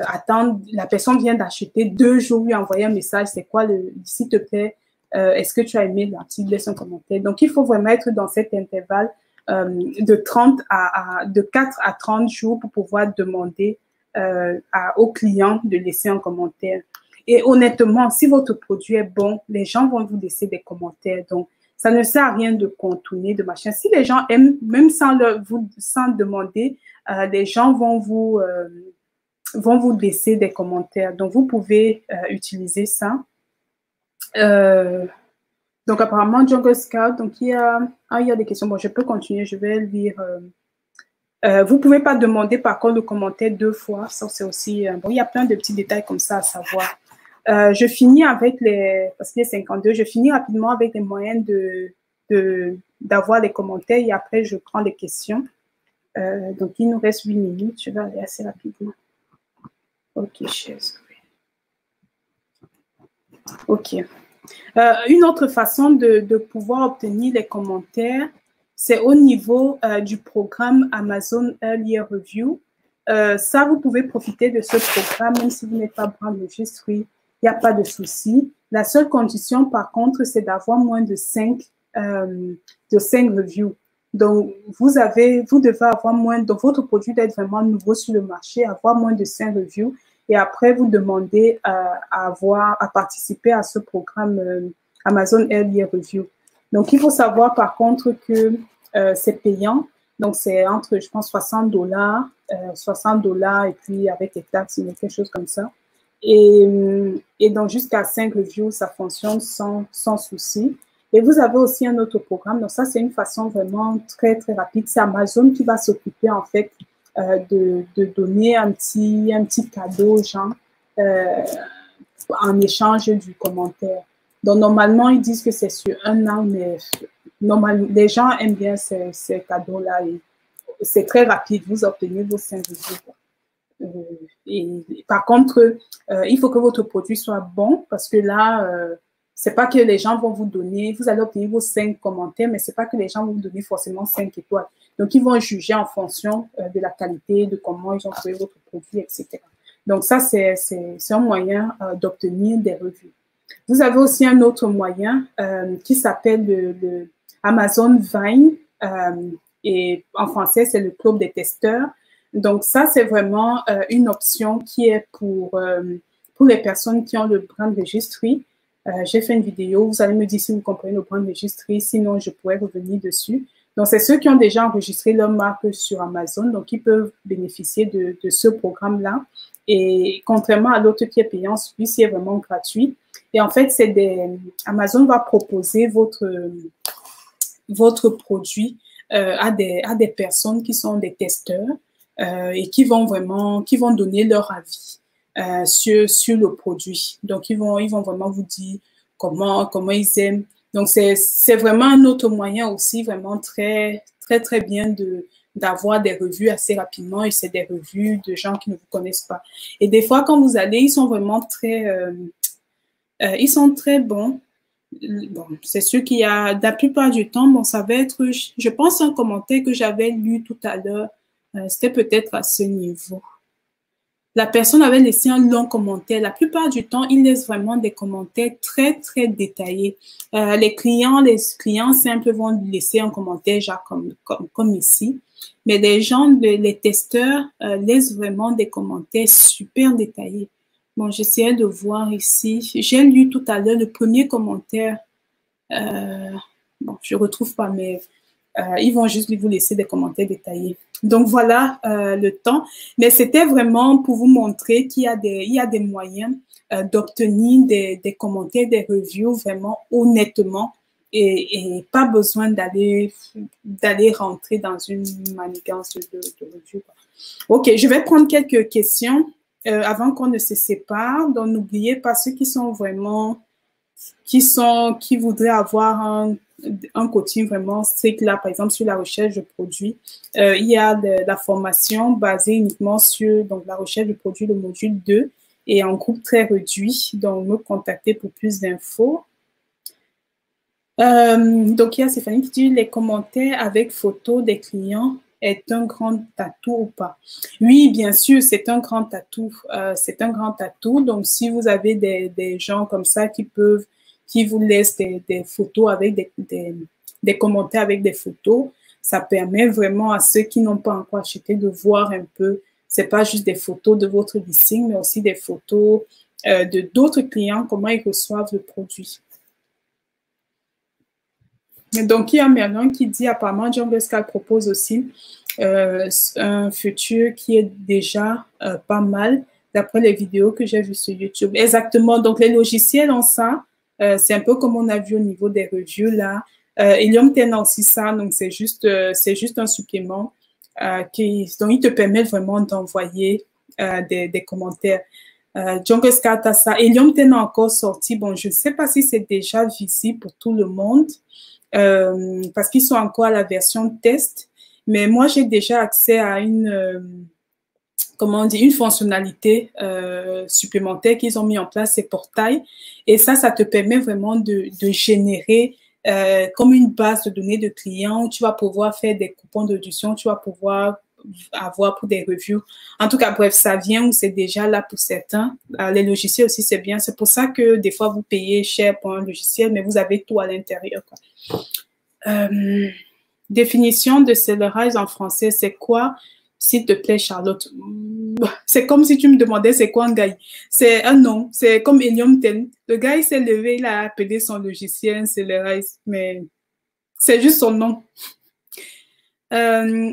attendre, la personne vient d'acheter 2 jours, lui envoyer un message, c'est quoi s'il te plaît, est-ce que tu as aimé l'article, laisse un commentaire. Donc, il faut vraiment être dans cet intervalle de 4 à 30 jours pour pouvoir demander aux clients de laisser un commentaire. Et honnêtement, si votre produit est bon, les gens vont vous laisser des commentaires. Donc, ça ne sert à rien de contourner, de machin. Si les gens aiment, même sans demander, les gens vont vous laisser des commentaires. Donc, vous pouvez utiliser ça. Donc, apparemment, Jungle Scout, donc il y a des questions. Bon, je peux continuer, je vais lire. Vous ne pouvez pas demander par contre le commentaire 2 fois. Ça, c'est aussi... bon, il y a plein de petits détails comme ça à savoir. Je finis avec parce qu'il y a 52, je finis rapidement avec les moyens d'avoir les commentaires et après, je prends les questions. Donc, il nous reste 8 minutes. Je vais aller assez rapidement. OK, share screen. OK. Une autre façon de pouvoir obtenir les commentaires, c'est au niveau du programme Amazon Earlier Review. Ça, vous pouvez profiter de ce programme, même si vous n'êtes pas brand registry, il n'y a pas de souci. La seule condition, par contre, c'est d'avoir moins de 5 reviews. Donc, vous devez avoir moins, donc votre produit doit être vraiment nouveau sur le marché, avoir moins de 5 reviews. Et après, vous demandez à participer à ce programme Amazon Earlier Review. Donc, il faut savoir par contre que c'est payant. Donc, c'est entre, je pense, $60, $60 et puis avec les taxes, quelque chose comme ça. Et donc, jusqu'à 5 reviews, ça fonctionne sans souci. Et vous avez aussi un autre programme. Donc, ça, c'est une façon vraiment très, très rapide. C'est Amazon qui va s'occuper, en fait, de donner un petit cadeau aux gens en échange du commentaire. Donc, normalement, ils disent que c'est sur 1 an, mais les gens aiment bien ces cadeaux-là. C'est très rapide. Vous obtenez vos 5 reviews. Et par contre, il faut que votre produit soit bon parce que là, c'est pas que les gens vont vous donner, vous allez obtenir vos 5 commentaires, mais c'est pas que les gens vont vous donner forcément 5 étoiles. Donc, ils vont juger en fonction de la qualité, de comment ils ont trouvé votre produit, etc. Donc, ça, c'est un moyen d'obtenir des revues. Vous avez aussi un autre moyen qui s'appelle le Amazon Vine et en français, c'est le club des testeurs. Donc, ça, c'est vraiment une option qui est pour les personnes qui ont le brand registry. J'ai fait une vidéo, vous allez me dire si vous comprenez le brand registry, sinon je pourrais revenir dessus. Donc, c'est ceux qui ont déjà enregistré leur marque sur Amazon, donc ils peuvent bénéficier de ce programme-là. Et contrairement à l'autre qui est payant, celui-ci est vraiment gratuit. Et en fait, Amazon va proposer votre produit à des personnes qui sont des testeurs et qui vont donner leur avis sur le produit. Donc, ils vont vraiment vous dire comment ils aiment. Donc, c'est vraiment un autre moyen aussi, vraiment très, très, très bien d'avoir des revues assez rapidement et c'est des revues de gens qui ne vous connaissent pas. Et des fois, quand vous allez, ils sont vraiment ils sont très bons. Bon, c'est sûr qu'il y a, la plupart du temps, bon, ça va être, je pense, un commentaire que j'avais lu tout à l'heure, c'était peut-être à ce niveau. la personne avait laissé un long commentaire. La plupart du temps, ils laissent vraiment des commentaires très, très détaillés. Les clients simples vont laisser un commentaire, genre comme ici. Mais les gens, les testeurs, laissent vraiment des commentaires super détaillés. Bon, j'essayais de voir ici. J'ai lu tout à l'heure le premier commentaire. Bon, je retrouve pas, mais ils vont juste vous laisser des commentaires détaillés. Donc, voilà le temps. Mais c'était vraiment pour vous montrer qu'il y a des moyens d'obtenir des commentaires, des reviews vraiment honnêtement et pas besoin d'aller rentrer dans une manigance de review. OK, je vais prendre quelques questions avant qu'on ne se sépare. Donc, n'oubliez pas ceux qui sont vraiment qui voudraient avoir un coaching vraiment strict là, par exemple, sur la recherche de produits. Il y a de la formation basée uniquement sur donc, la recherche de produits, le module 2, et en groupe très réduit. Donc, me contacter pour plus d'infos. Donc, il y a Stéphanie qui dit les commentaires avec photos des clients est un grand atout ou pas? Oui, bien sûr, c'est un grand atout. C'est un grand atout. Donc, si vous avez des gens comme ça qui vous laissent des photos avec des commentaires avec des photos, ça permet vraiment à ceux qui n'ont pas encore acheté de voir un peu. C'est pas juste des photos de votre listing, mais aussi des photos de d'autres clients, comment ils reçoivent le produit. Donc, il y a Merlin qui dit apparemment Jungle Sky propose aussi un futur qui est déjà pas mal d'après les vidéos que j'ai vues sur YouTube. Exactement. Donc, les logiciels ont ça. C'est un peu comme on a vu au niveau des reviews là. Helium 10 a aussi ça. Donc, c'est juste un supplément dont il te permet vraiment d'envoyer des commentaires. Jungle Sky a ça. Helium 10 a encore sorti. Bon, je ne sais pas si c'est déjà visible pour tout le monde. Parce qu'ils sont encore à la version test, mais moi j'ai déjà accès à une fonctionnalité supplémentaire qu'ils ont mis en place, ces portails, et ça te permet vraiment de générer comme une base de données de clients où tu vas pouvoir faire des coupons d'audition, tu vas pouvoir avoir pour des reviews. En tout cas, bref, ça vient ou c'est déjà là pour certains. Les logiciels aussi, c'est bien. C'est pour ça que des fois, vous payez cher pour un logiciel, mais vous avez tout à l'intérieur. Définition de Sellerize en français, c'est quoi, s'il te plaît, Charlotte? C'est comme si tu me demandais c'est quoi un gars. C'est un nom. C'est comme Helium 10. Le gars, il s'est levé, il a appelé son logiciel Sellerize, mais c'est juste son nom.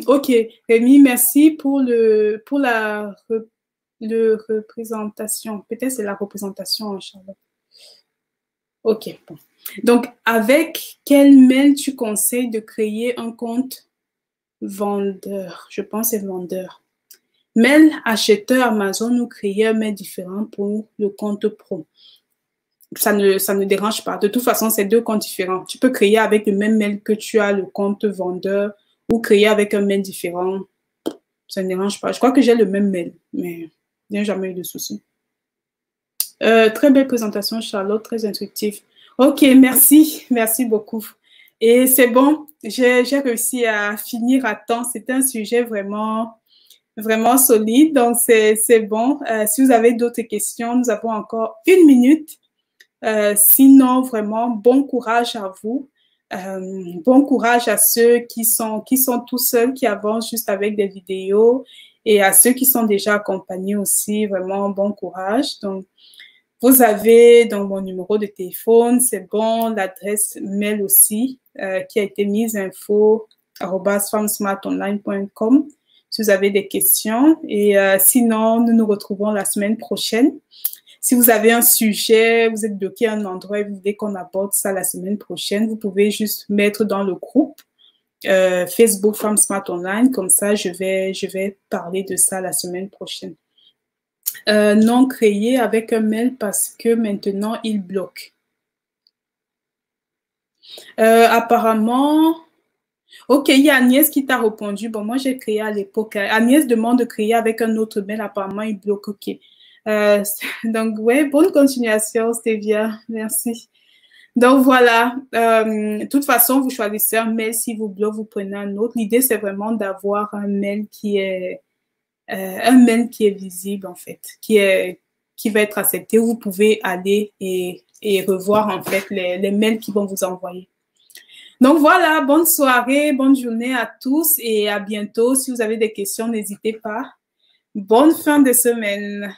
OK, Rémi, merci pour la représentation. Peut-être c'est la représentation, Charlotte. OK, bon. Donc, avec quel mail tu conseilles de créer un compte vendeur? Je pense que c'est vendeur. Mail acheteur Amazon ou créer un mail différent pour le compte pro. Ça ne dérange pas. De toute façon, c'est deux comptes différents. Tu peux créer avec le même mail que tu as le compte vendeur ou créer avec un mail différent. Ça ne dérange pas. Je crois que j'ai le même mail, mais il n'y a jamais eu de souci. Très belle présentation, Charlotte, très instructive. OK, merci. Merci beaucoup. Et c'est bon, j'ai réussi à finir à temps. C'était un sujet vraiment, vraiment solide, donc c'est bon. Si vous avez d'autres questions, nous avons encore 1 minute. Sinon, vraiment, bon courage à vous. Bon courage à ceux qui sont tout seuls, qui avancent juste avec des vidéos, et à ceux qui sont déjà accompagnés aussi, vraiment bon courage. Donc, vous avez donc mon numéro de téléphone, c'est bon, l'adresse mail aussi qui a été mise info@femsmartonline.com si vous avez des questions. Et sinon, nous nous retrouvons la semaine prochaine. Si vous avez un sujet, vous êtes bloqué à un endroit et vous voulez qu'on aborde ça la semaine prochaine, vous pouvez juste mettre dans le groupe Facebook Femmes Smart Online. Comme ça, je vais parler de ça la semaine prochaine. Non créé avec un mail parce que maintenant, il bloque. Apparemment, OK, il y a Agnès qui t'a répondu. Bon, moi, j'ai créé à l'époque. Agnès demande de créer avec un autre mail. Apparemment, il bloque. OK. Donc, ouais, bonne continuation, Stevia. Merci. Donc, voilà. De toute façon, vous choisissez un mail. Si vous bloque, vous prenez un autre. L'idée, c'est vraiment d'avoir un mail qui est un mail qui est visible, en fait, qui va être accepté. Vous pouvez aller et revoir, en fait, les mails qu'ils vont vous envoyer. Donc voilà, bonne soirée, bonne journée à tous et à bientôt. Si vous avez des questions, n'hésitez pas. Bonne fin de semaine.